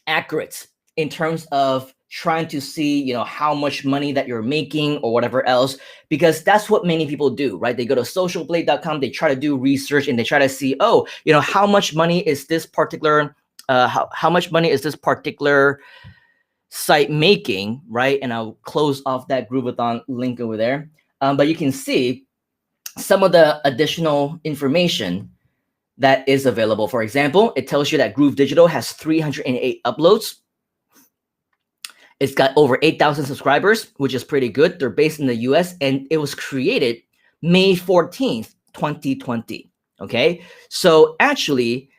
Speaker 1: accurate in terms of trying to see, you know, how much money that you're making or whatever else, because that's what many people do, right? They go to socialblade.com, they try to do research, and they try to see, oh, you know, how much money is this particular how much money is this particular site making, right? And I'll close off that Groovathon link over there. But you can see some of the additional information that is available. For example, it tells you that Groove Digital has 308 uploads. It's got over 8,000 subscribers, which is pretty good. They're based in the US, and it was created May 14th, 2020. Okay, so actually,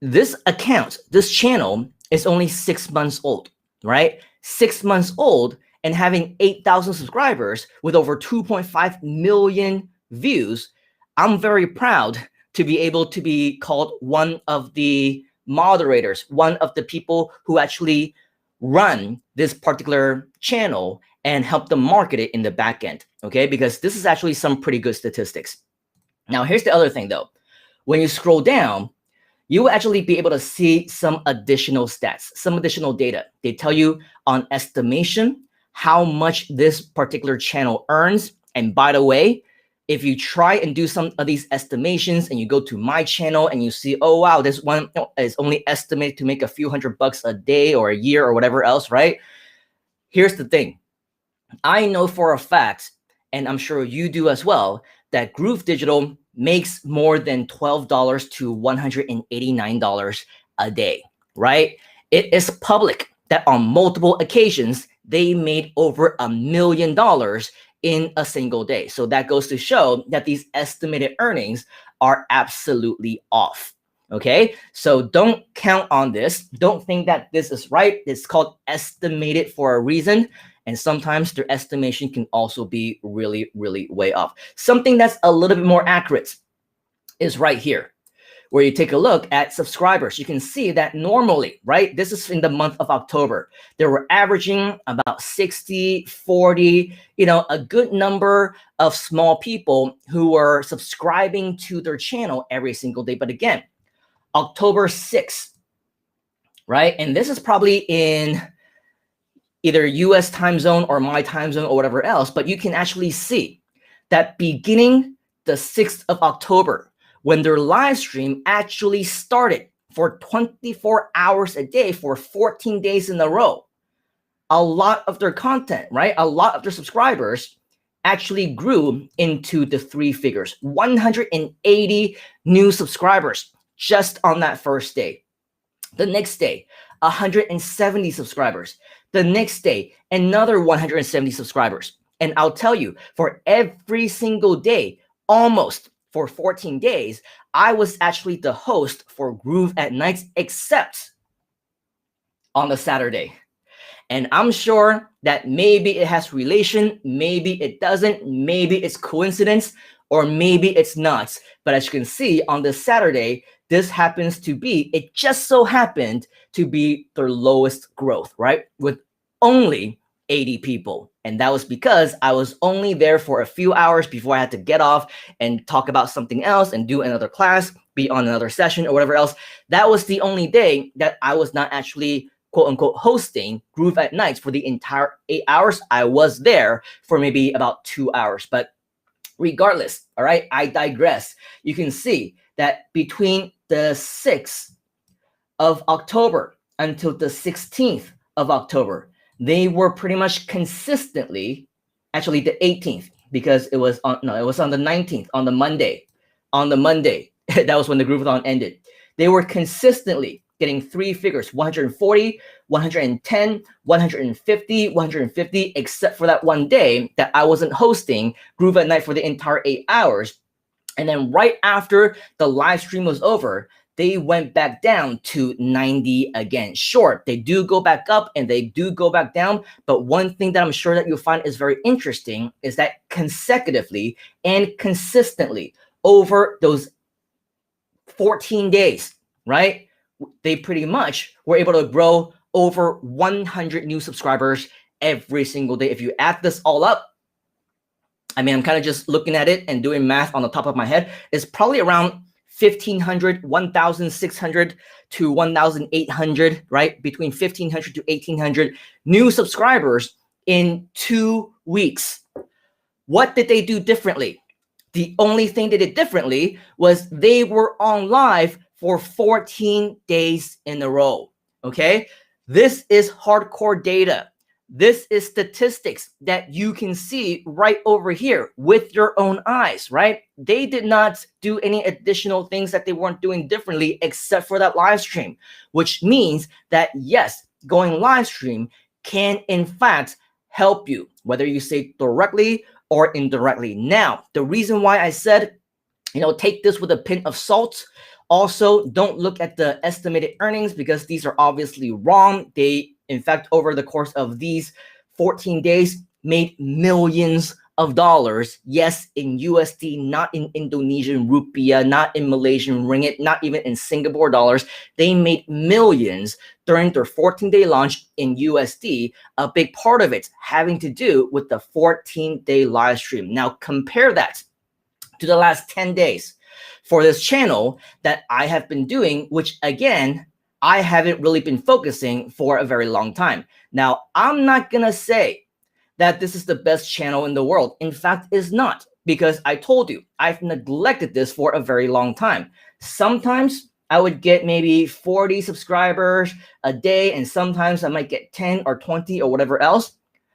Speaker 1: this account, this channel is only 6 months old, right? 6 months old, and having 8,000 subscribers with over 2.5 million views. I'm very proud to be able to be called one of the moderators, one of the people who actually run this particular channel and help them market it in the back end, okay? Because this is actually some pretty good statistics. Now, here's the other thing though. When you scroll down, you will actually be able to see some additional stats, some additional data. They tell you on estimation how much this particular channel earns. And by the way, if you try and do some of these estimations and you go to my channel and you see, oh, wow, this one is only estimated to make a few $100 a day or a year or whatever else, right? Here's the thing. I know for a fact, and I'm sure you do as well, that Groove Digital makes more than $12 to $189 a day, right? It is public that on multiple occasions, they made over $1 million in a single day. So that goes to show that these estimated earnings are absolutely off. Okay, so don't count on this. Don't think that this is right. It's called estimated for a reason. And sometimes their estimation can also be really, really way off. Something that's a little bit more accurate is right here, where you take a look at subscribers. You can see that normally, right, this is in the month of October, they were averaging about 60, 40, you know, a good number of small people who were subscribing to their channel every single day. But again, October 6th, right? And this is probably in either US time zone or my time zone or whatever else, but you can actually see that beginning the 6th of October, when their live stream actually started for 24 hours a day for 14 days in a row, a lot of their content, right? A lot of their subscribers actually grew into the 3 figures, 180 new subscribers just on that first day. The next day, 170 subscribers. The next day, another 170 subscribers. And I'll tell you, for every single day, almost for 14 days, I was actually the host for Groove at Nights, except on the Saturday. And I'm sure that maybe it has relation, maybe it doesn't, maybe it's coincidence, or maybe it's not. But as you can see, on the Saturday, this happens to be, it just so happened to be their lowest growth, right? With only 80 people. And that was because I was only there for a few hours before I had to get off and talk about something else and do another class, be on another session or whatever else. That was the only day that I was not actually quote unquote hosting Groove at Nights for the entire 8 hours. I was there for maybe about 2 hours, but regardless, all right, I digress. You can see that between the 6th of October until the 16th of October, they were pretty much consistently, actually the 18th, because it was on, no, it was on the 19th, on the Monday, that was when the Groovathon ended. They were consistently getting 3 figures, 140, 110, 150, 150, except for that one day that I wasn't hosting Groove at Night for the entire 8 hours. And then right after the live stream was over, they went back down to 90 again. Sure, they do go back up and they do go back down, but one thing that I'm sure that you'll find is very interesting is that consecutively and consistently over those 14 days, right? They pretty much were able to grow over 100 new subscribers every single day. If you add this all up, I mean, I'm kind of just looking at it and doing math on the top of my head. It's probably around 1,500, 1,600 to 1,800, right? Between 1,500 to 1,800 new subscribers in 2 weeks. What did they do differently? The only thing they did differently was they were on live for 14 days in a row, okay? This is hardcore data. This is statistics that you can see right over here with your own eyes, right? They did not do any additional things that they weren't doing differently except for that live stream, which means that yes, going live stream can in fact help you, whether you say directly or indirectly. Now, the reason why I said, take this with a pinch of salt. Also, don't look at the estimated earnings because these are obviously wrong. They, in fact, over the course of these 14 days, made millions of dollars. Yes, in USD, not in Indonesian rupiah, not in Malaysian ringgit, not even in Singapore dollars. They made millions during their 14-day launch in USD. A big part of it having to do with the 14-day live stream. Now, compare that to the last 10 days for this channel that I have been doing, which again, I haven't really been focusing for a very long time. Now, I'm not gonna say that this is the best channel in the world. In fact, it's not, because I told you, I've neglected this for a very long time. Sometimes I would get maybe 40 subscribers a day, and sometimes I might get 10 or 20 or whatever else.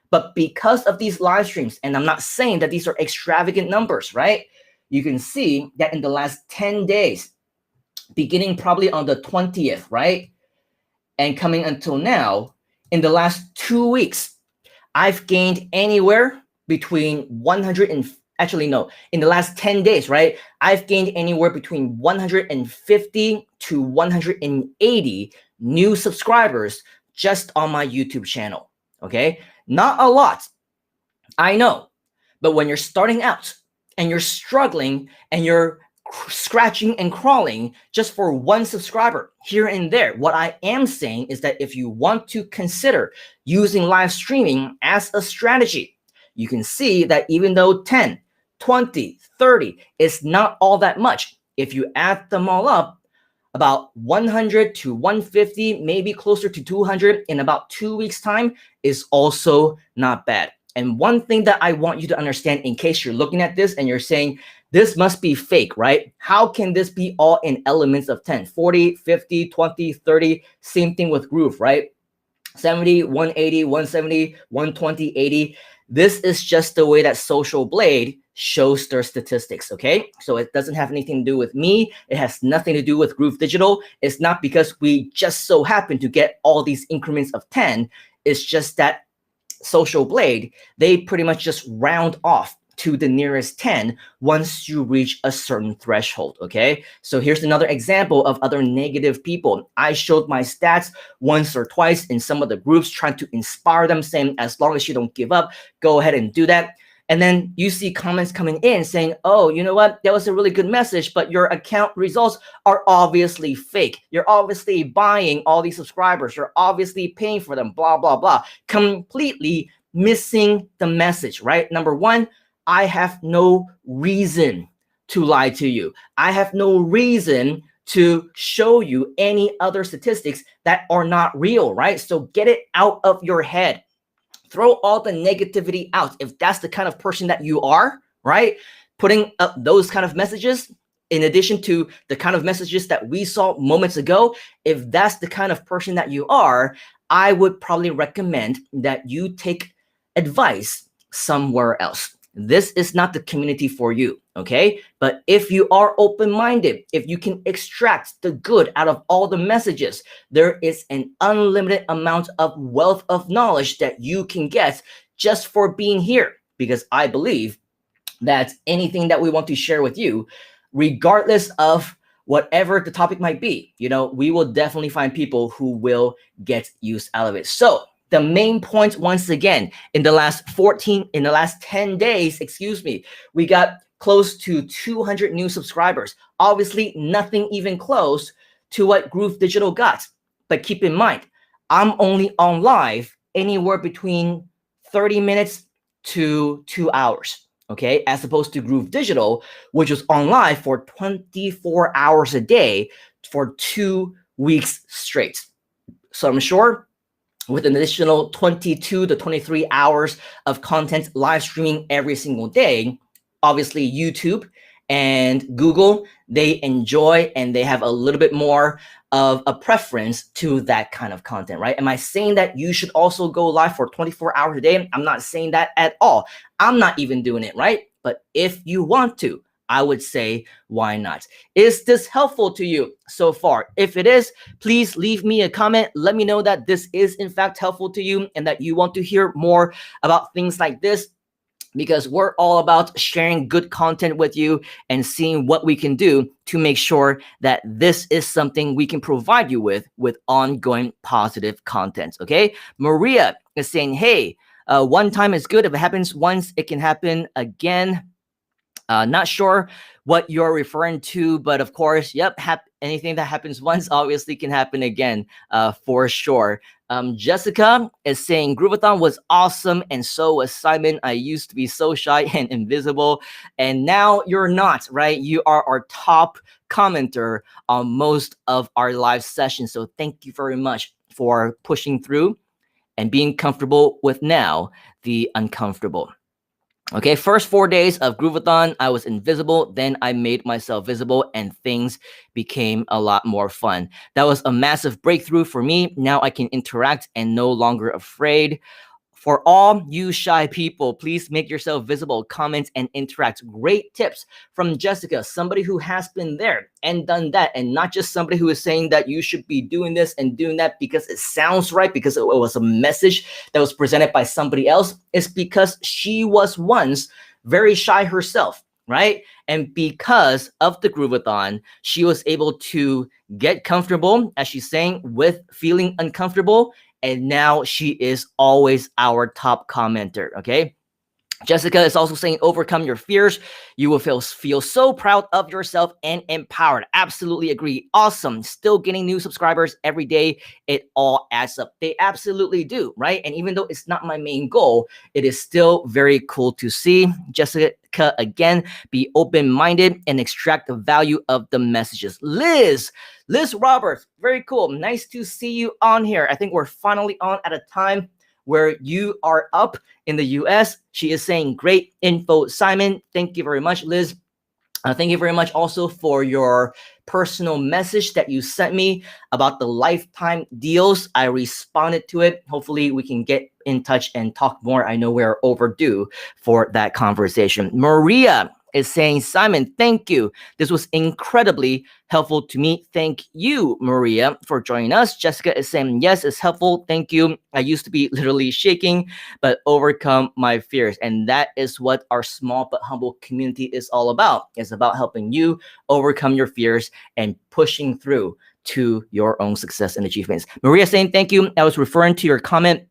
Speaker 1: But because of these live streams, and I'm not saying that these are extravagant numbers, right? You can see that in the last 10 days, beginning probably on the 20th, right? And coming until now, in the last 2 weeks, I've gained anywhere between 100 and, actually no, in the last 10 days, right? I've gained anywhere between 150 to 180 new subscribers just on my YouTube channel, okay? Not a lot, I know, but when you're starting out and you're struggling and you're scratching and crawling just for one subscriber here and there, what I am saying is that if you want to consider using live streaming as a strategy, you can see that even though 10, 20, 30 is not all that much, if you add them all up, about 100 to 150, maybe closer to 200 in about 2 weeks time is also not bad. And one thing that I want you to understand, in case you're looking at this and you're saying, this must be fake, right? How can this be all in elements of 10, 40, 50, 20, 30? Same thing with groove, right? 70, 180, 170, 120, 80. This is just the way that Social Blade shows their statistics, okay? So it doesn't have anything to do with me. It has nothing to do with Groove Digital. It's not because we just so happen to get all these increments of 10. It's just that Social Blade, they pretty much just round off to the nearest 10 once you reach a certain threshold, okay? So here's another example of other negative people. I showed my stats once or twice in some of the groups trying to inspire them, saying, as long as you don't give up, go ahead and do that. And then you see comments coming in saying, oh, you know what? That was a really good message, but your account results are obviously fake. You're obviously buying all these subscribers. You're obviously paying for them, blah, blah, blah. Completely missing the message, right? Number one, I have no reason to lie to you. I have no reason to show you any other statistics that are not real, right? So get it out of your head. Throw all the negativity out. If that's the kind of person that you are, right? Putting up those kind of messages, in addition to the kind of messages that we saw moments ago, if that's the kind of person that you are, I would probably recommend that you take advice somewhere else. This is not the community for you, okay? But if you are open-minded, if you can extract the good out of all the messages, there is an unlimited amount of wealth of knowledge that you can get just for being here. Because I believe that anything that we want to share with you, regardless of whatever the topic might be, we will definitely find people who will get use out of it. So the main point, once again, in the last 10 days, we got close to 200 new subscribers. Obviously, nothing even close to what Groove Digital got. But keep in mind, I'm only on live anywhere between 30 minutes to 2 hours, okay? As opposed to Groove Digital, which was on live for 24 hours a day for 2 weeks straight. So I'm sure with an additional 22 to 23 hours of content live streaming every single day, obviously YouTube and Google, they enjoy and they have a little bit more of a preference to that kind of content, right? Am I saying that you should also go live for 24 hours a day? I'm not saying that at all. I'm not even doing it, right? But if you want to, I would say, why not? Is this helpful to you so far? If it is, please leave me a comment. Let me know that this is in fact helpful to you and that you want to hear more about things like this, because we're all about sharing good content with you and seeing what we can do to make sure that this is something we can provide you with ongoing positive content, okay? Maria is saying, hey, one time is good. If it happens once, it can happen again. Not sure what you're referring to, but of course, yep, anything that happens once obviously can happen again, for sure. Jessica is saying, Groovathon was awesome, and so was Simon. I used to be so shy and invisible, and now you're not, right? You are our top commenter on most of our live sessions, so thank you very much for pushing through and being comfortable with now the uncomfortable. Okay, first 4 days of Groovathon, I was invisible. Then I made myself visible and things became a lot more fun. That was a massive breakthrough for me. Now I can interact and no longer afraid. For all you shy people, please make yourself visible, comment, and interact. Great tips from Jessica, somebody who has been there and done that, and not just somebody who is saying that you should be doing this and doing that because it sounds right, because it was a message that was presented by somebody else. It's because she was once very shy herself, right? And because of the Groovathon, she was able to get comfortable, as she's saying, with feeling uncomfortable. And now she is always our top commenter, okay? Jessica is also saying, overcome your fears. You will feel so proud of yourself and empowered. Absolutely agree. Awesome. Still getting new subscribers every day. It all adds up. They absolutely do, right? And even though it's not my main goal, it is still very cool to see. Jessica, again, be open-minded and extract the value of the messages. Liz Roberts, very cool. Nice to see you on here. I think we're finally on at a time where you are up in the US. She is saying, great info, Simon. Thank you very much, Liz. Thank you very much also for your personal message that you sent me about the lifetime deals. I responded to it. Hopefully we can get in touch and talk more. I know we're overdue for that conversation. Maria is saying, Simon, thank you. This was incredibly helpful to me. Thank you, Maria, for joining us. Jessica is saying, yes, it's helpful. Thank you. I used to be literally shaking, but overcome my fears. And that is what our small but humble community is all about. It's about helping you overcome your fears and pushing through to your own success and achievements. Maria saying, thank you. I was referring to your comment.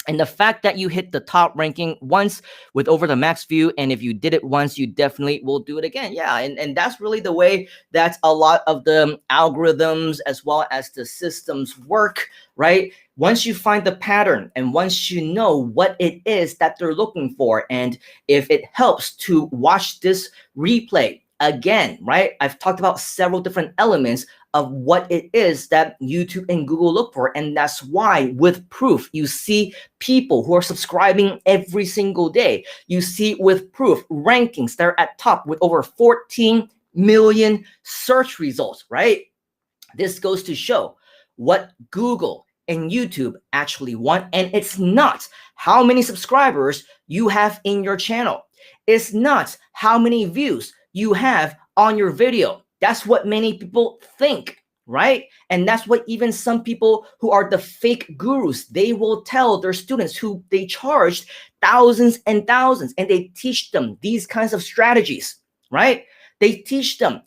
Speaker 1: And the fact that you hit the top ranking once with over the max view, and if you did it once, you definitely will do it again. Yeah, and that's really the way that a lot of the algorithms as well as the systems work, right? Once you find the pattern and once you know what it is that they're looking for, and if it helps to watch this replay again, right? I've talked about several different elements of what it is that YouTube and Google look for. And that's why with proof, you see people who are subscribing every single day. You see with proof rankings that are at top with over 14 million search results, right? This goes to show what Google and YouTube actually want. And it's not how many subscribers you have in your channel. It's not how many views you have on your video. That's what many people think, right? And that's what even some people who are the fake gurus, they will tell their students who they charged thousands and thousands, and they teach them these kinds of strategies, right? They teach them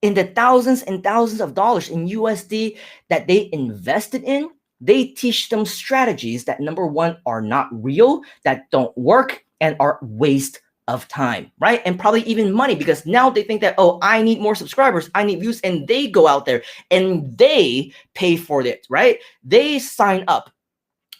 Speaker 1: in the thousands and thousands of dollars in USD that they invested in, they teach them strategies that, number one, are not real, that don't work, and are waste of time, right? And probably even money, because now they think that, oh, I need more subscribers, I need views, and they go out there and they pay for it, right? They sign up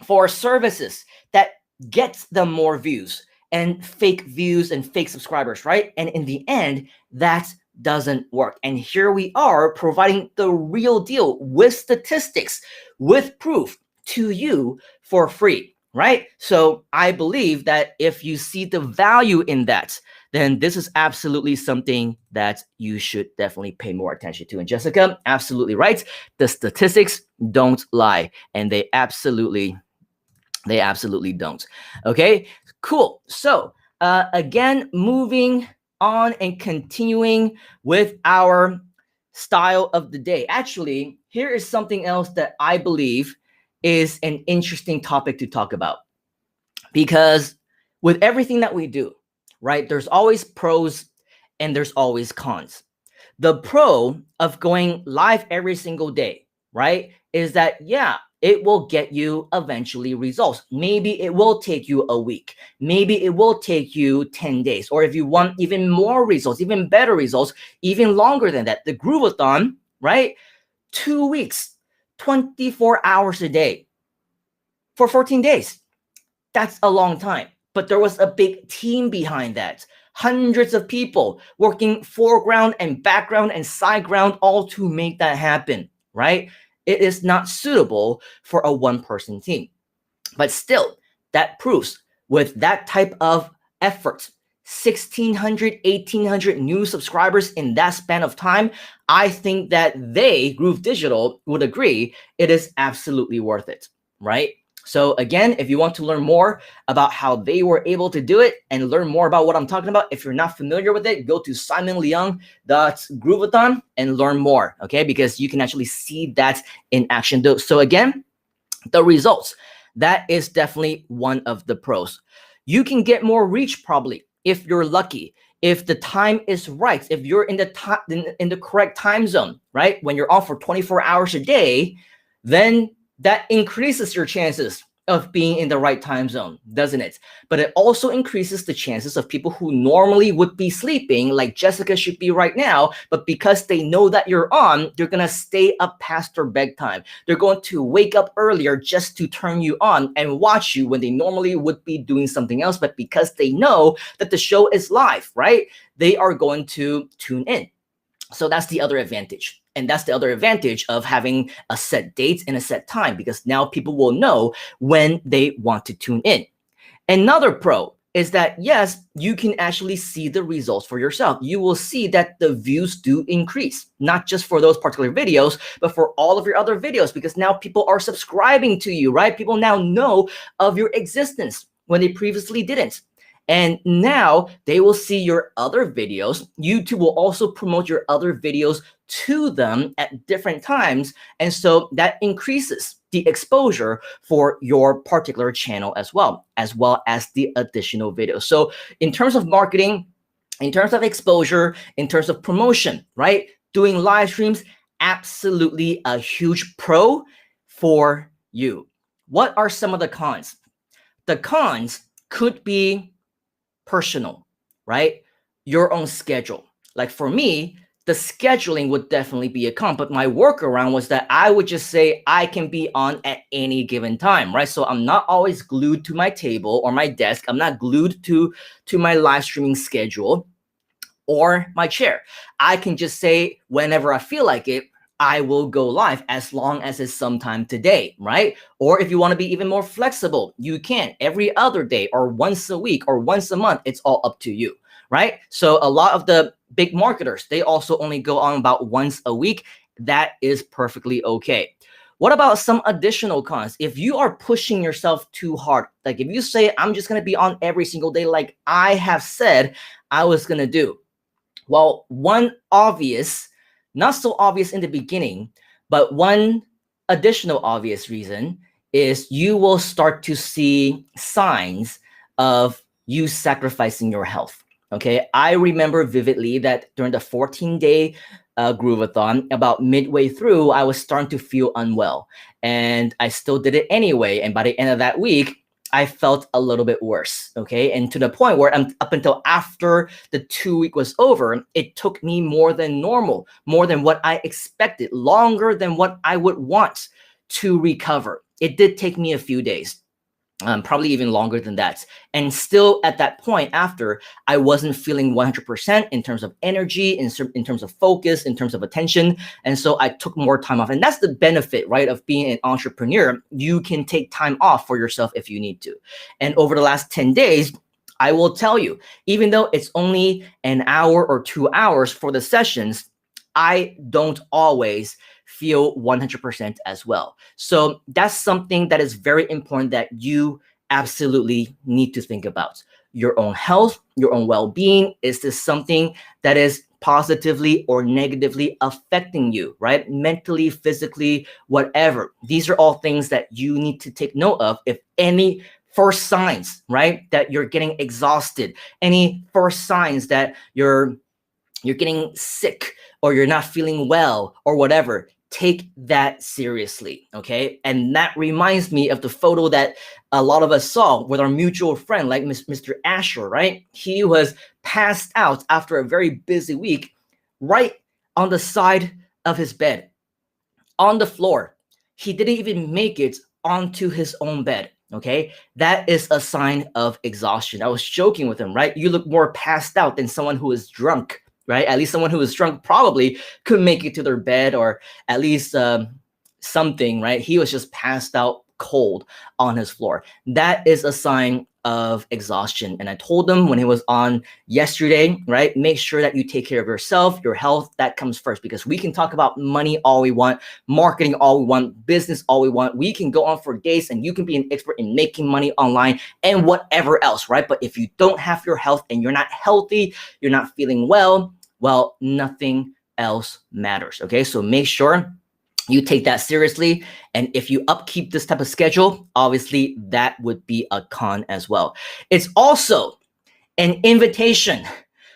Speaker 1: for services that gets them more views and fake views and fake subscribers, right? And in the end, that doesn't work. And here we are providing the real deal with statistics, with proof to you for free, right? So I believe that if you see the value in that, then this is absolutely something that you should definitely pay more attention to. And Jessica, absolutely right. The statistics don't lie, and they absolutely don't. Okay, cool. So again, moving on and continuing with our style of the day. Actually, here is something else that I believe is an interesting topic to talk about, because with everything that we do, right, there's always pros and there's always cons. The pro of going live every single day, right, is that, yeah, it will get you eventually results. Maybe it will take you a week. Maybe it will take you 10 days. Or if you want even more results, even better results, even longer than that, the Groovathon, right? 2 weeks, 24 hours a day for 14 days. That's a long time. But there was a big team behind that. Hundreds of people working foreground and background and sideground, all to make that happen, right? It is not suitable for a one-person team. But still, that proves with that type of effort, 1,600, 1,800 new subscribers in that span of time, I think that they, Groove Digital, would agree it is absolutely worth it, right? So again, if you want to learn more about how they were able to do it and learn more about what I'm talking about, if you're not familiar with it, go to simonleung.groovathon and learn more, okay? Because you can actually see that in action. So again, the results, that is definitely one of the pros. You can get more reach probably if you're lucky, if the time is right, if you're in the correct time zone, right? When you're on for 24 hours a day, then that increases your chances of being in the right time zone, doesn't it? But it also increases the chances of people who normally would be sleeping, like Jessica should be right now, but because they know that you're on, they're gonna stay up past their bedtime. They're going to wake up earlier just to turn you on and watch you when they normally would be doing something else, but because they know that the show is live, right? They are going to tune in. So that's the other advantage. And that's the other advantage of having a set date and a set time, because now people will know when they want to tune in. Another pro is that, yes, you can actually see the results for yourself. You will see that the views do increase, not just for those particular videos, but for all of your other videos, because now people are subscribing to you, right? People now know of your existence when they previously didn't. And now they will see your other videos. YouTube will also promote your other videos to them at different times. And so that increases the exposure for your particular channel as well as the additional videos. So in terms of marketing, in terms of exposure, in terms of promotion, right? Doing live streams, absolutely a huge pro for you. What are some of the cons? The cons could be personal, right? Your own schedule. Like for me, the scheduling would definitely be a con, but my workaround was that I would just say I can be on at any given time, right? So I'm not always glued to my table or my desk. I'm not glued to my live streaming schedule or my chair. I can just say whenever I feel like it, I will go live as long as it's sometime today, right? Or if you want to be even more flexible, you can every other day or once a week or once a month. It's all up to you, right? So a lot of the big marketers, they also only go on about once a week. That is perfectly okay. What about some additional cons? If you are pushing yourself too hard, like if you say, I'm just going to be on every single day, like I have said I was going to do. Well, one obvious, not so obvious in the beginning, but one additional obvious reason is you will start to see signs of you sacrificing your health. Okay, I remember vividly that during the 14-day groovathon, about midway through, I was starting to feel unwell, and I still did it anyway. And by the end of that week, I felt a little bit worse. Okay, and to the point where up until after the 2 week was over, it took me more than normal, more than what I expected, longer than what I would want to recover. It did take me a few days. Probably even longer than that. And still at that point after, I wasn't feeling 100% in terms of energy, in terms of focus, in terms of attention. And so I took more time off. And that's the benefit, right, of being an entrepreneur. You can take time off for yourself if you need to. And over the last 10 days, I will tell you, even though it's only an hour or 2 hours for the sessions, I don't always feel 100% as well. So that's something that is very important that you absolutely need to think about. Your own health, your own well-being. Is this something that is positively or negatively affecting you, right? Mentally, physically, whatever. These are all things that you need to take note of. If any first signs, right, that you're getting exhausted, any first signs that you're getting sick or you're not feeling well or whatever, take that seriously, okay? And that reminds me of the photo that a lot of us saw with our mutual friend, like Mr. Asher, right? He was passed out after a very busy week, right on the side of his bed, on the floor. He didn't even make it onto his own bed, okay? That is a sign of exhaustion. I was joking with him, right? You look more passed out than someone who is drunk, right? At least someone who is drunk probably could make it to their bed, or at least something, right? He was just passed out cold on his floor. That is a sign of exhaustion. And I told him when he was on yesterday, right? Make sure that you take care of yourself, your health. That comes first, because we can talk about money all we want, marketing all we want, business all we want. We can go on for days and you can be an expert in making money online and whatever else, right? But if you don't have your health and you're not healthy, you're not feeling well, nothing else matters. Okay, so make sure you take that seriously. And if you upkeep this type of schedule, obviously that would be a con as well. It's also an invitation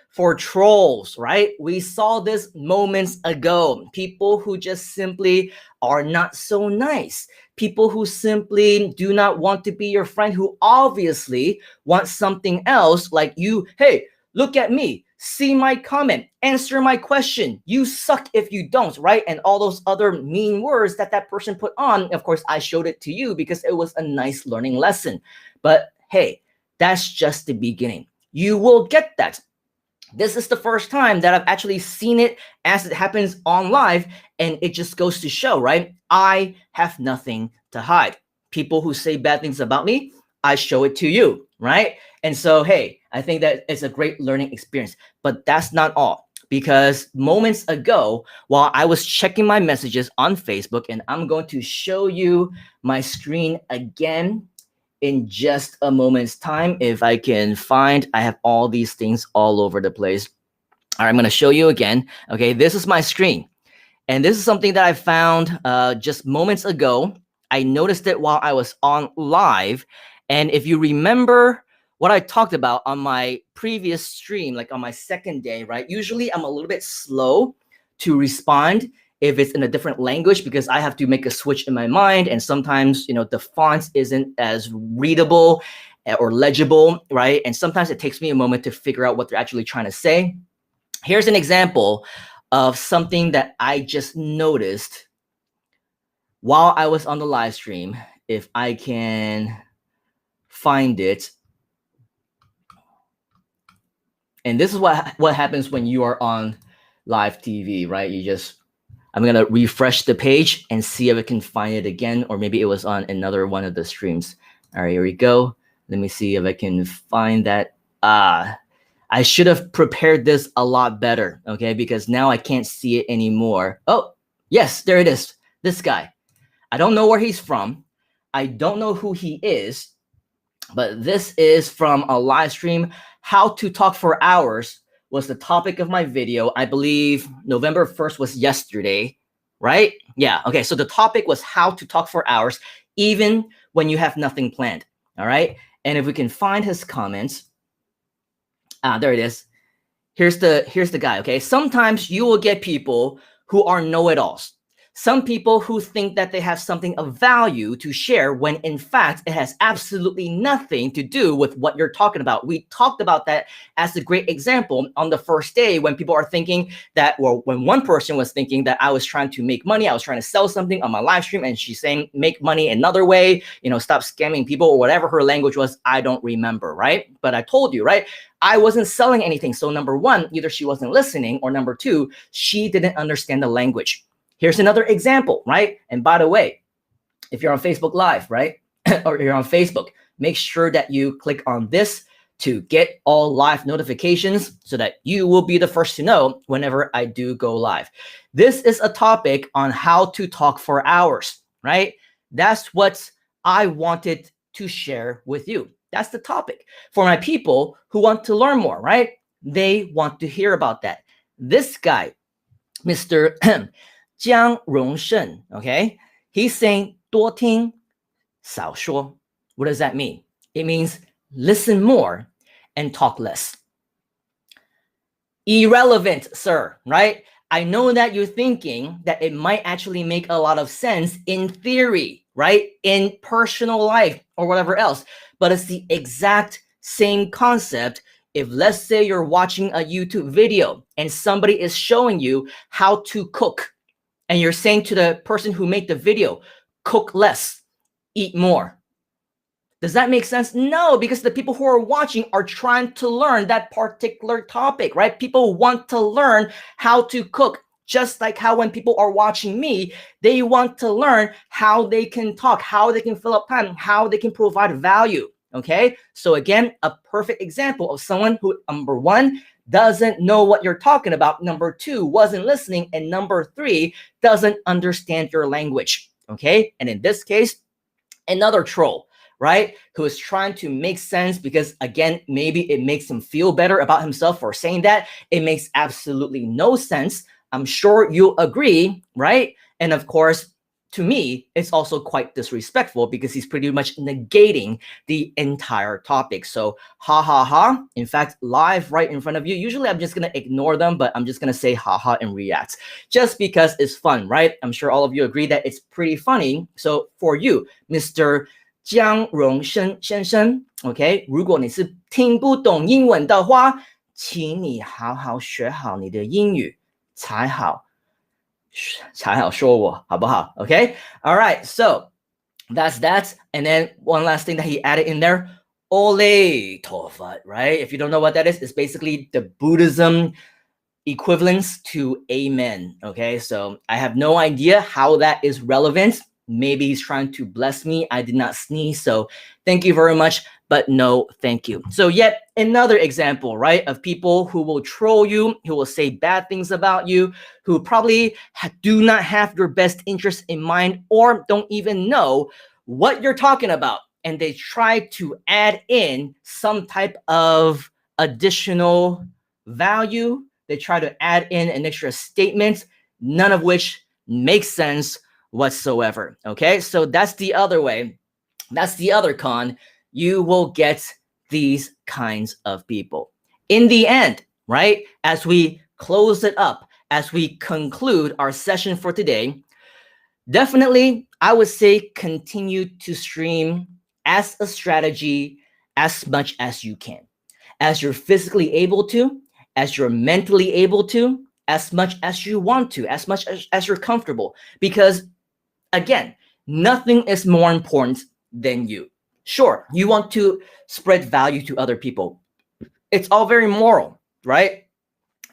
Speaker 1: for trolls, right? We saw this moments ago. People who just simply are not so nice. People who simply do not want to be your friend, who obviously want something else, like you, hey, look at me, see my comment, answer my question, you suck if you don't, right? And all those other mean words that that person put on. Of course, I showed it to you because it was a nice learning lesson. But hey, that's just the beginning. You will get that. This is the first time that I've actually seen it as it happens on live, and it just goes to show, right? I have nothing to hide. People who say bad things about me, I show it to you, right? And so, hey, I think that it's a great learning experience. But that's not all, because moments ago, while I was checking my messages on Facebook, and I'm going to show you my screen again in just a moment's time, if I can find, I have all these things all over the place. All right, I'm going to show you again. Okay, this is my screen. And this is something that I found just moments ago. I noticed it while I was on live. And if you remember what I talked about on my previous stream, like on my second day, right? Usually I'm a little bit slow to respond if it's in a different language, because I have to make a switch in my mind. And sometimes, you know, the font isn't as readable or legible, right? And sometimes it takes me a moment to figure out what they're actually trying to say. Here's an example of something that I just noticed while I was on the live stream. If I can find it. And this is what happens when you are on live TV, right? I'm gonna refresh the page and see if I can find it again, or maybe it was on another one of the streams. All right, here we go. Let me see if I can find that. I should have prepared this a lot better, okay? Because now I can't see it anymore. Oh, yes, there it is. This guy. I don't know where he's from. I don't know who he is, but this is from a live stream. How to talk for hours was the topic of my video. I believe November 1st was yesterday, right? Yeah, okay, so the topic was how to talk for hours, even when you have nothing planned, all right? And if we can find his comments, there it is. Here's the guy, okay? Sometimes you will get people who are know-it-alls. Some people who think that they have something of value to share when in fact it has absolutely nothing to do with what you're talking about. We talked about that as a great example on the first day when people are thinking that, well, when one person was thinking that I was trying to make money, I was trying to sell something on my live stream, and she's saying make money another way, stop scamming people or whatever her language was. I don't remember, right? But I told you, right? I wasn't selling anything. So number one, either she wasn't listening, or number two, she didn't understand the language. Here's another example, right? And by the way, if you're on Facebook Live, right? or you're on Facebook, make sure that you click on this to get all live notifications so that you will be the first to know whenever I do go live. This is a topic on how to talk for hours, right? That's what I wanted to share with you. That's the topic. For my people who want to learn more, right? They want to hear about that. This guy, Mr. Jiang Rongsheng, okay? He's saying 多听少说. What does that mean? It means listen more and talk less. Irrelevant, sir, right? I know that you're thinking that it might actually make a lot of sense in theory, right? In personal life or whatever else, but it's the exact same concept. If let's say you're watching a YouTube video and somebody is showing you how to cook, and you're saying to the person who made the video, cook less, eat more. Does that make sense? No, because the people who are watching are trying to learn that particular topic, right? People want to learn how to cook, just like how when people are watching me, they want to learn how they can talk, how they can fill up time, how they can provide value, okay? So again, a perfect example of someone who, number one, doesn't know what you're talking about, number two, wasn't listening, and number three, doesn't understand your language, okay? And in this case, another troll, right? Who is trying to make sense because, again, maybe it makes him feel better about himself for saying that. It makes absolutely no sense. I'm sure you'll agree, right? And of course, to me, it's also quite disrespectful because he's pretty much negating the entire topic. So, ha ha ha. In fact, live right in front of you. Usually I'm just going to ignore them, but I'm just going to say ha ha and react just because it's fun, right? I'm sure all of you agree that it's pretty funny. So for you, Mr. 江荣生先生 ，OK， 如果你是听不懂英文的话，请你好好学好你的英语才好说我，好不好 ？Okay, all right. So that's that. And then one last thing that he added in there, Ole Tofat, right? If you don't know what that is, it's basically the Buddhism equivalence to amen. Okay, so I have no idea how that is relevant. Maybe he's trying to bless me. I did not sneeze, so thank you very much, but no thank you. So yet another example, right, of people who will troll you, who will say bad things about you, who probably do not have your best interest in mind or don't even know what you're talking about. And they try to add in some type of additional value. They try to add in an extra statement, none of which makes sense whatsoever. Okay, so that's the other way. That's the other con. You will get these kinds of people. In the end, right, as we close it up, as we conclude our session for today, definitely, I would say continue to stream as a strategy as much as you can. As you're physically able to, as you're mentally able to, as much as you want to, as much as you're comfortable. Because again, nothing is more important than you. Sure, you want to spread value to other people. It's all very moral, right?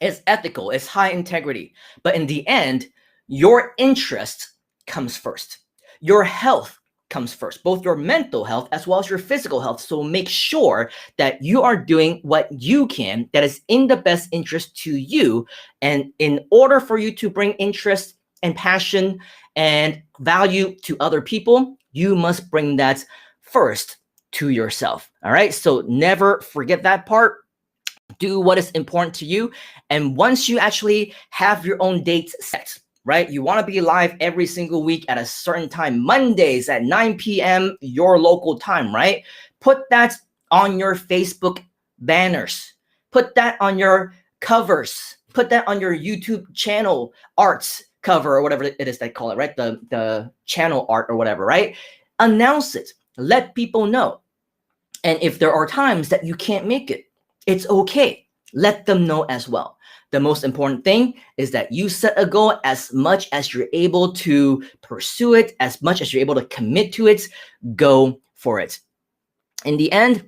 Speaker 1: It's ethical, it's high integrity. But in the end, your interest comes first. Your health comes first, both your mental health as well as your physical health. So make sure that you are doing what you can that is in the best interest to you. And in order for you to bring interest and passion and value to other people, you must bring that first to yourself. All right. So never forget that part. Do what is important to you. And once you actually have your own dates set, right? You want to be live every single week at a certain time, Mondays at 9 p.m. your local time, right? Put that on your Facebook banners. Put that on your covers. Put that on your YouTube channel arts cover or whatever it is they call it, right? The channel art or whatever, right? Announce it. Let people know. And if there are times that you can't make it, it's okay. Let them know as well. The most important thing is that you set a goal as much as you're able to pursue it, as much as you're able to commit to it, go for it. In the end,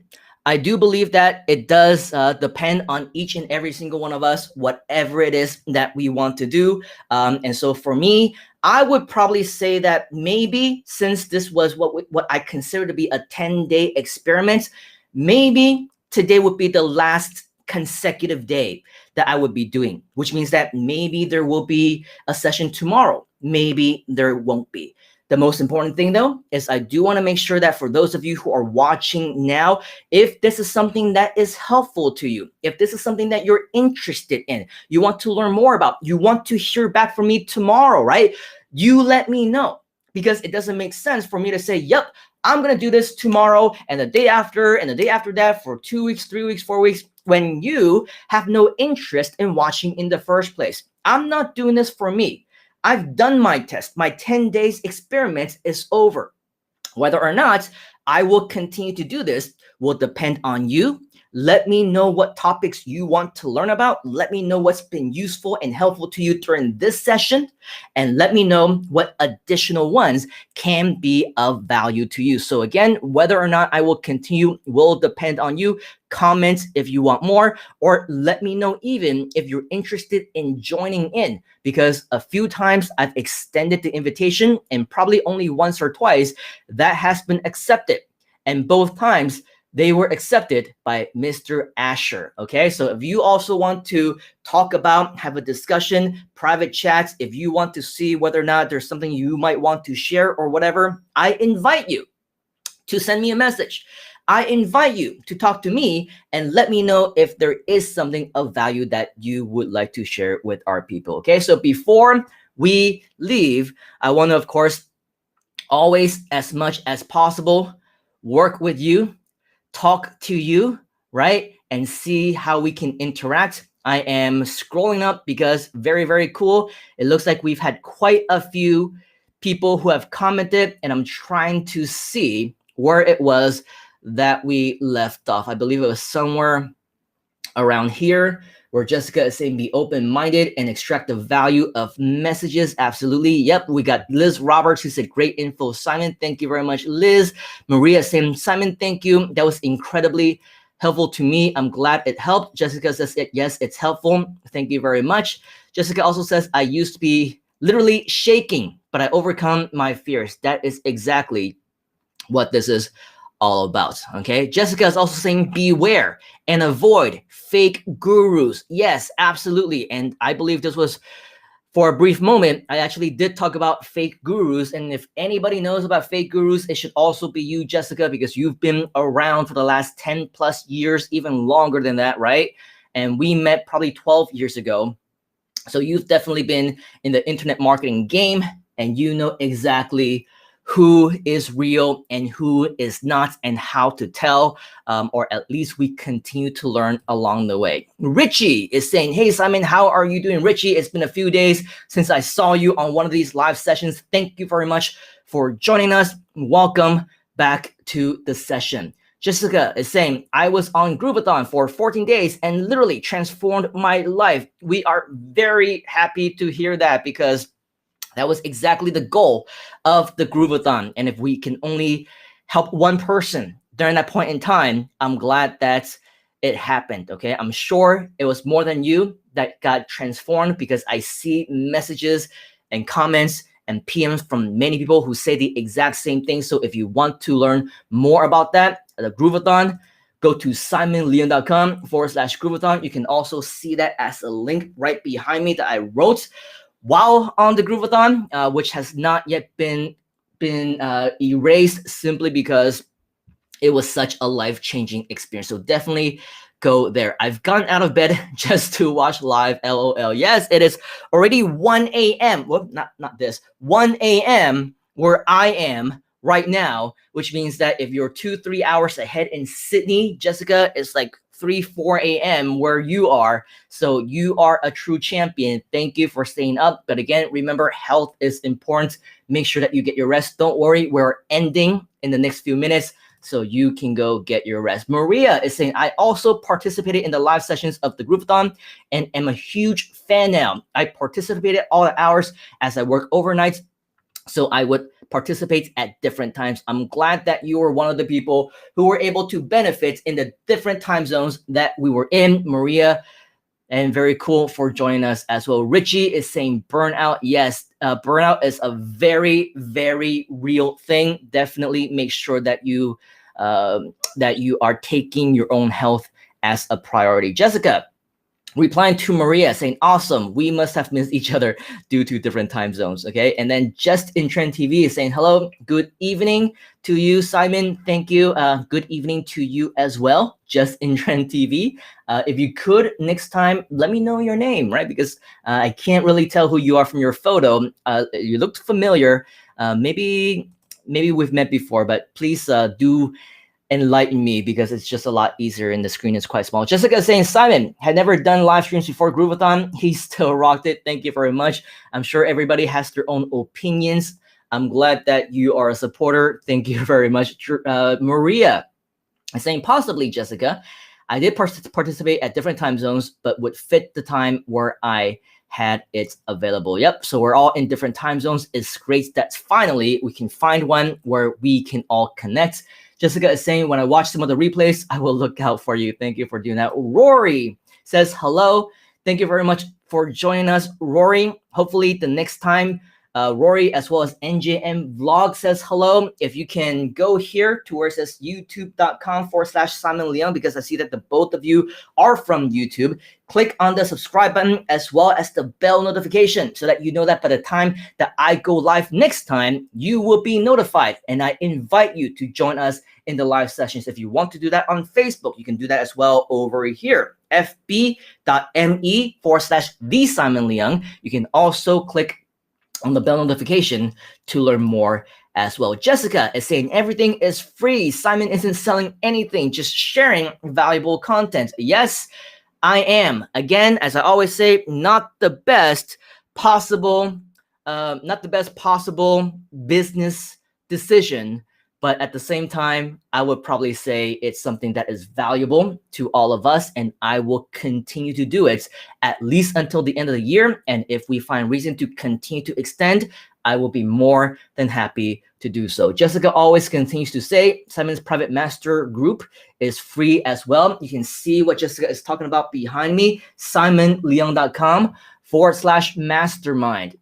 Speaker 1: I do believe that it does depend on each and every single one of us, whatever it is that we want to do. And so for me, I would probably say that maybe since this was what I consider to be a 10-day experiment, maybe today would be the last consecutive day that I would be doing, which means that maybe there will be a session tomorrow. Maybe there won't be. The most important thing, though, is I do want to make sure that for those of you who are watching now, if this is something that is helpful to you, if this is something that you're interested in, you want to learn more about, you want to hear back from me tomorrow, right? You let me know, because it doesn't make sense for me to say, yep, I'm going to do this tomorrow and the day after and the day after that for 2 weeks, 3 weeks, 4 weeks, when you have no interest in watching in the first place. I'm not doing this for me. I've done my test. My 10 days experiment is over. Whether or not I will continue to do this will depend on you. Let me know what topics you want to learn about. Let me know what's been useful and helpful to you during this session. And let me know what additional ones can be of value to you. So again, whether or not I will continue will depend on you. Comment if you want more, or let me know even if you're interested in joining in, because a few times I've extended the invitation and probably only once or twice that has been accepted. And both times they were accepted by Mr. Asher. Okay, so if you also want to talk about, have a discussion, private chats, if you want to see whether or not there's something you might want to share or whatever, I invite you to send me a message. I invite you to talk to me and let me know if there is something of value that you would like to share with our people. Okay, so before we leave, I want to, of course, always, as much as possible, work with you, talk to you, right? And see how we can interact. I am scrolling up because very, very cool. It looks like we've had quite a few people who have commented, and I'm trying to see where it was that we left off. I believe it was somewhere around here where Jessica is saying be open-minded and extract the value of messages. Absolutely. Yep. We got Liz Roberts who said great info, Simon. Thank you very much, Liz. Maria saying, Simon, thank you. That was incredibly helpful to me. I'm glad it helped. Jessica says, yes, it's helpful. Thank you very much. Jessica also says, I used to be literally shaking, but I overcome my fears. That is exactly what this is all about. Okay, Jessica is also saying beware and avoid fake gurus. Yes, absolutely. And I believe this was for a brief moment. I actually did talk about fake gurus, and if anybody knows about fake gurus, it should also be you, Jessica, because you've been around for the last 10 plus years, even longer than that, right? And we met probably 12 years ago. So you've definitely been in the internet marketing game, and you know exactly who is real and who is not, and how to tell, or at least we continue to learn along the way. Richie is saying, hey, Simon, how are you doing? Richie, it's been a few days since I saw you on one of these live sessions. Thank you very much for joining us. Welcome back to the session. Jessica is saying, I was on Groovathon for 14 days and literally transformed my life. We are very happy to hear that, because that was exactly the goal of the Groovathon. And if we can only help one person during that point in time, I'm glad that it happened, okay? I'm sure it was more than you that got transformed, because I see messages and comments and PMs from many people who say the exact same thing. So if you want to learn more about that, the Groovathon, go to simonleon.com/Groovathon. You can also see that as a link right behind me that I wrote while on the Groovathon, which has not yet been erased, simply because it was such a life-changing experience. So definitely go there. I've gotten out of bed just to watch live, LOL. Yes, it is already 1 a.m. Well, not this, 1 a.m. where I am right now, which means that if you're 2-3 hours ahead in Sydney, Jessica, it's like 3, 4 a.m. where you are. So you are a true champion. Thank you for staying up. But again, remember, health is important. Make sure that you get your rest. Don't worry, we're ending in the next few minutes, so you can go get your rest. Maria is saying, I also participated in the live sessions of the Groupathon and am a huge fan now. I participated all the hours as I work overnight, so I would participate at different times. I'm glad that you were one of the people who were able to benefit in the different time zones that we were in, Maria. And very cool for joining us as well. Richie is saying burnout. Yes, burnout is a very, very real thing. Definitely make sure that you are taking your own health as a priority. Jessica, replying to Maria saying, awesome, we must have missed each other due to different time zones. Okay. And then Just in Trend TV is saying, hello, good evening to you, Simon. Thank you. Good evening to you as well, Just in Trend TV. If you could next time, let me know your name, right? Because I can't really tell who you are from your photo. You looked familiar. Maybe we've met before, but please do enlighten me, because it's just a lot easier and the screen is quite small. Jessica saying, Simon had never done live streams before Groovathon. He still rocked it. Thank you very much. I'm sure everybody has their own opinions. I'm glad that you are a supporter. Thank you very much. Maria is saying, possibly, Jessica, I did participate at different time zones, but would fit the time where I had it available. Yep. So we're all in different time zones. It's great that finally we can find one where we can all connect. Jessica is saying, when I watch some of the replays, I will look out for you. Thank you for doing that. Rory says, hello. Thank you very much for joining us, Rory. Hopefully the next time, Rory, as well as NJM Vlog says hello. If you can go here to where it says youtube.com/Simon Leung, because I see that the both of you are from YouTube. Click on the subscribe button as well as the bell notification so that you know that by the time that I go live next time, you will be notified. And I invite you to join us in the live sessions. If you want to do that on Facebook, you can do that as well over here, fb.me/the Simon Leung. You can also click on the bell notification to learn more as well. Jessica is saying everything is free. Simon isn't selling anything, just sharing valuable content. Yes, I am. Again, as I always say, not the best possible business decision, but at the same time, I would probably say it's something that is valuable to all of us, and I will continue to do it at least until the end of the year. And if we find reason to continue to extend, I will be more than happy to do so. Jessica always continues to say Simon's private master group is free as well. You can see what Jessica is talking about behind me, simonleung.com/mastermind.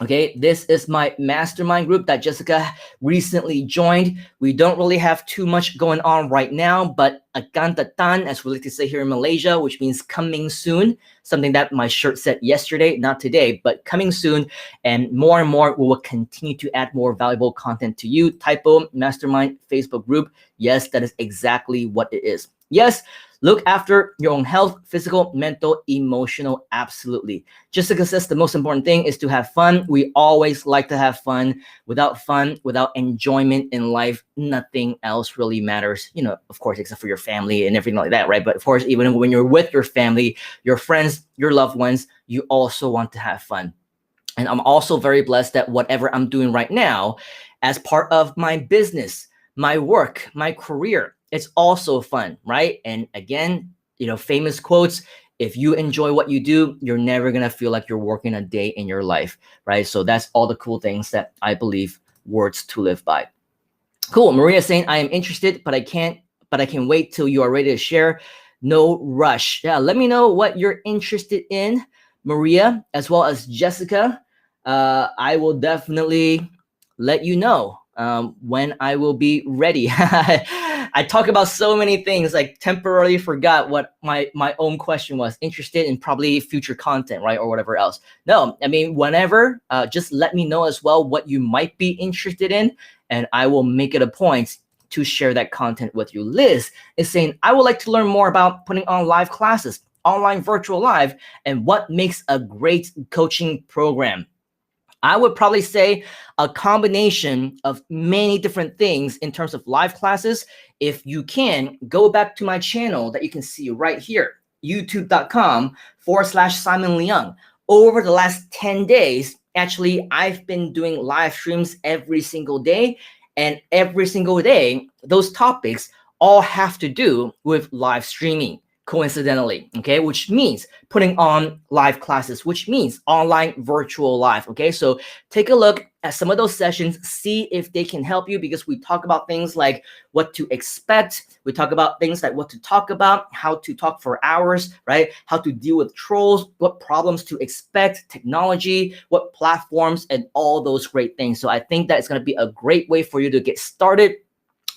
Speaker 1: Okay, this is my mastermind group that Jessica recently joined. We don't really have too much going on right now, but akan datang, as we like to say here in Malaysia, which means coming soon, something that my shirt said yesterday, not today, but coming soon. And more we will continue to add more valuable content to you. Typo Mastermind Facebook group. Yes, that is exactly what it is. Yes, look after your own health, physical, mental, emotional, absolutely. Jessica says the most important thing is to have fun. We always like to have fun. Without fun, without enjoyment in life, nothing else really matters. You know, of course, except for your family and everything like that, right? But of course, even when you're with your family, your friends, your loved ones, you also want to have fun. And I'm also very blessed that whatever I'm doing right now, as part of my business, my work, my career, it's also fun, right? And again, you know, famous quotes, if you enjoy what you do, you're never going to feel like you're working a day in your life, right? So that's all the cool things that I believe words to live by. Cool. Maria saying, I am interested, but I can wait till you are ready to share. No rush. Yeah, let me know what you're interested in, Maria, as well as Jessica. I will definitely let you know when I will be ready. I talk about so many things, like temporarily forgot what my own question was. Interested in probably future content, right? Or whatever else. No, I mean, whenever, just let me know as well what you might be interested in, and I will make it a point to share that content with you. Liz is saying, I would like to learn more about putting on live classes, online virtual live, and what makes a great coaching program. I would probably say a combination of many different things in terms of live classes. if you can, go back to my channel that you can see right here, youtube.com/Simon Leung. Over the last 10 days, actually, I've been doing live streams every single day. And every single day, those topics all have to do with live streaming, coincidentally, okay? Which means putting on live classes, which means online virtual live, okay? So take a look at some of those sessions, see if they can help you, because we talk about things like what to expect. We talk about things like what to talk about, how to talk for hours, right? How to deal with trolls, what problems to expect, technology, what platforms, and all those great things. So I think that it's going to be a great way for you to get started.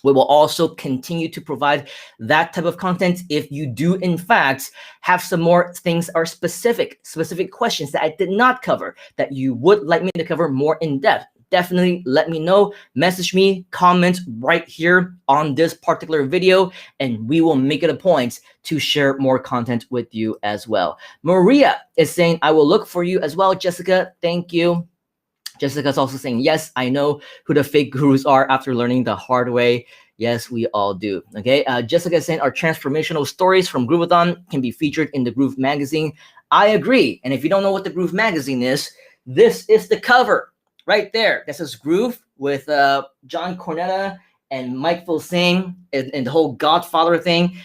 Speaker 1: We will also continue to provide that type of content if you do, in fact, have some more things or specific questions that I did not cover that you would like me to cover more in depth. Definitely let me know, message me, comment right here on this particular video, and we will make it a point to share more content with you as well. Maria is saying, I will look for you as well. Jessica, thank you. Jessica's also saying, yes, I know who the fake gurus are after learning the hard way. Yes, we all do. Okay. Jessica is saying our transformational stories from Groovathon can be featured in the Groove magazine. I agree. And if you don't know what the Groove magazine is, this is the cover right there. This is Groove with John Cornetta and Mike Filsaime and the whole Godfather thing.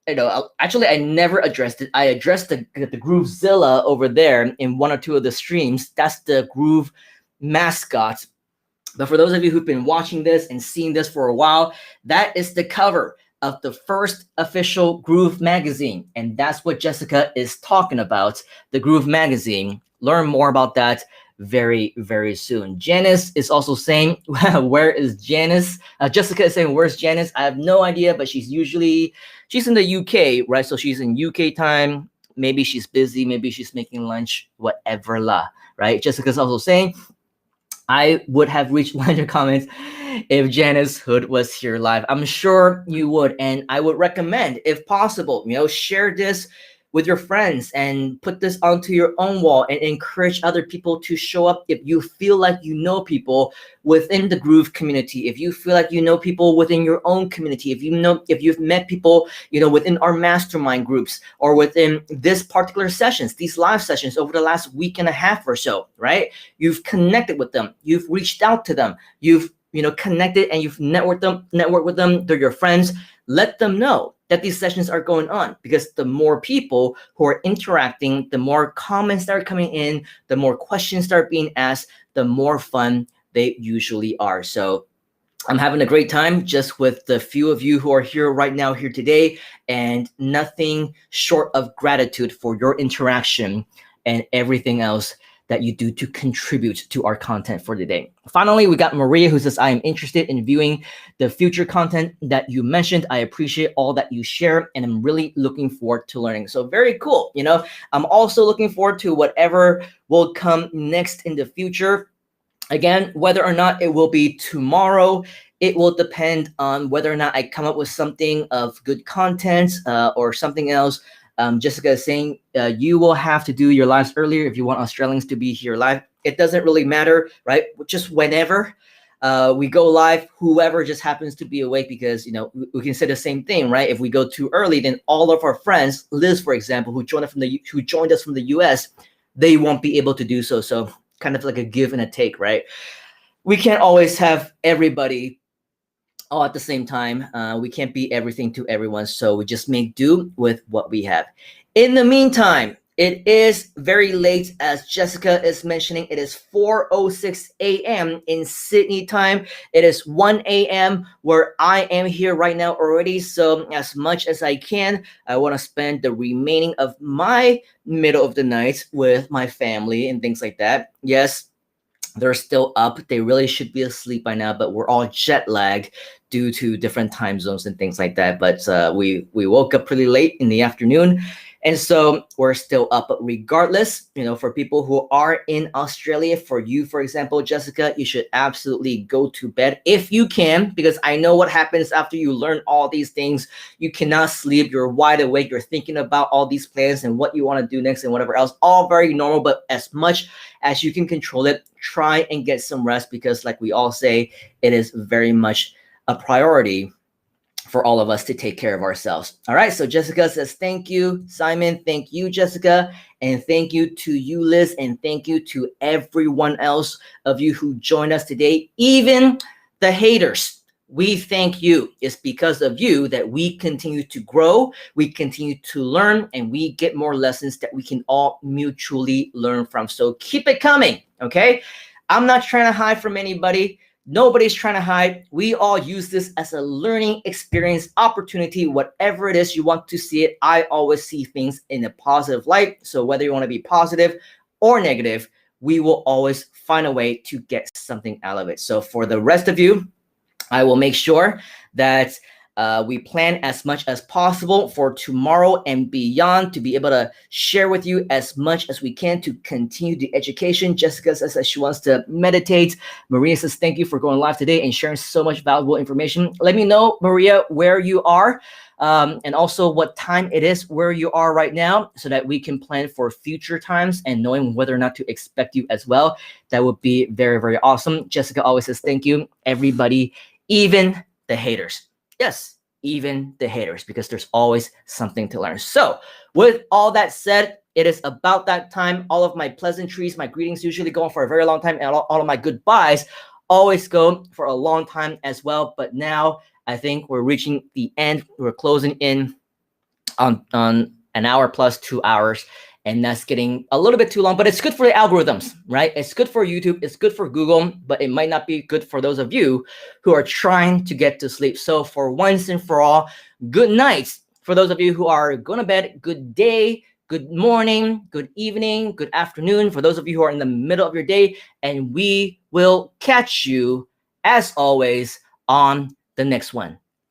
Speaker 1: You know, actually, I never addressed it. I addressed the Groovezilla over there in one or two of the streams. That's the Groove mascot. But for those of you who've been watching this and seeing this for a while, that is the cover of the first official Groove magazine. And that's what Jessica is talking about, the Groove magazine. Learn more about that very, very soon. Janice is also saying, where is Janice? Jessica is saying, where's Janice? I have no idea, but she's in the UK, right? So she's in UK time. Maybe she's busy. Maybe she's making lunch, whatever la, right? Jessica's also saying, I would have reached one of your comments if Janice Hood was here live. I'm sure you would. And I would recommend, if possible, share this with your friends and put this onto your own wall and encourage other people to show up. If you feel like you know people within the Groove community, if you feel like you know people within your own community, if you've met people, within our mastermind groups or within this particular sessions, these live sessions over the last week and a half or so, right? You've connected with them, you've reached out to them, you've connected and you've networked with them. They're your friends. Let them know that these sessions are going on, because the more people who are interacting, the more comments that are coming in, the more questions start being asked, the more fun they usually are. So I'm having a great time just with the few of you who are here right now, here today, and nothing short of gratitude for your interaction and everything else that you do to contribute to our content for today. Finally, we got Maria, who says, I am interested in viewing the future content that you mentioned. I appreciate all that you share, and I'm really looking forward to learning. So very cool. I'm also looking forward to whatever will come next in the future. Again, whether or not it will be tomorrow, it will depend on whether or not I come up with something of good content or something else. Jessica is saying you will have to do your lives earlier if you want Australians to be here live. It doesn't really matter, right? Just whenever we go live, whoever just happens to be awake, because we can say the same thing, right? If we go too early, then all of our friends, Liz, for example, who joined us from the US, they won't be able to do so. So kind of like a give and a take, right? We can't always have everybody all at the same time. We can't be everything to everyone, so we just make do with what we have. In the meantime, it is very late, as Jessica is mentioning. It is 4:06 a.m. in Sydney time. It is 1 a.m. where I am here right now already. So as much as I can, I want to spend the remaining of my middle of the night with my family and things like that. Yes, they're still up. They really should be asleep by now, but we're all jet lagged due to different time zones and things like that. But we woke up pretty late in the afternoon, and so we're still up. But regardless, for people who are in Australia, for you, for example, Jessica, you should absolutely go to bed if you can, because I know what happens after you learn all these things. You cannot sleep. You're wide awake. You're thinking about all these plans and what you want to do next and whatever else. All very normal, but as much as you can control it, try and get some rest, because like we all say, it is very much a priority for all of us to take care of ourselves. All right, so Jessica says thank you, Simon. Thank you, Jessica. And thank you to you, Liz. And thank you to everyone else of you who joined us today, even the haters. We thank you. It's because of you that we continue to grow, we continue to learn, and we get more lessons that we can all mutually learn from. So keep it coming, okay? I'm not trying to hide from anybody. Nobody's trying to hide. We all use this as a learning experience opportunity, whatever it is you want to see it. I always see things in a positive light. So whether you want to be positive or negative, we will always find a way to get something out of it. So for the rest of you, I will make sure that we plan as much as possible for tomorrow and beyond to be able to share with you as much as we can to continue the education. Jessica says that she wants to meditate. Maria says, thank you for going live today and sharing so much valuable information. Let me know, Maria, where you are and also what time it is where you are right now so that we can plan for future times and knowing whether or not to expect you as well. That would be very, very awesome. Jessica always says, thank you, everybody, even the haters. Yes, even the haters, because there's always something to learn. So with all that said, it is about that time. All of my pleasantries, my greetings usually go on for a very long time, and all of my goodbyes always go for a long time as well. But now I think we're reaching the end. We're closing in on an hour plus 2 hours. And that's getting a little bit too long, but it's good for the algorithms, right? It's good for YouTube, it's good for Google, but it might not be good for those of you who are trying to get to sleep. So for once and for all, good night. For those of you who are going to bed, good day, good morning, good evening, good afternoon. For those of you who are in the middle of your day, and we will catch you, as always, on the next one.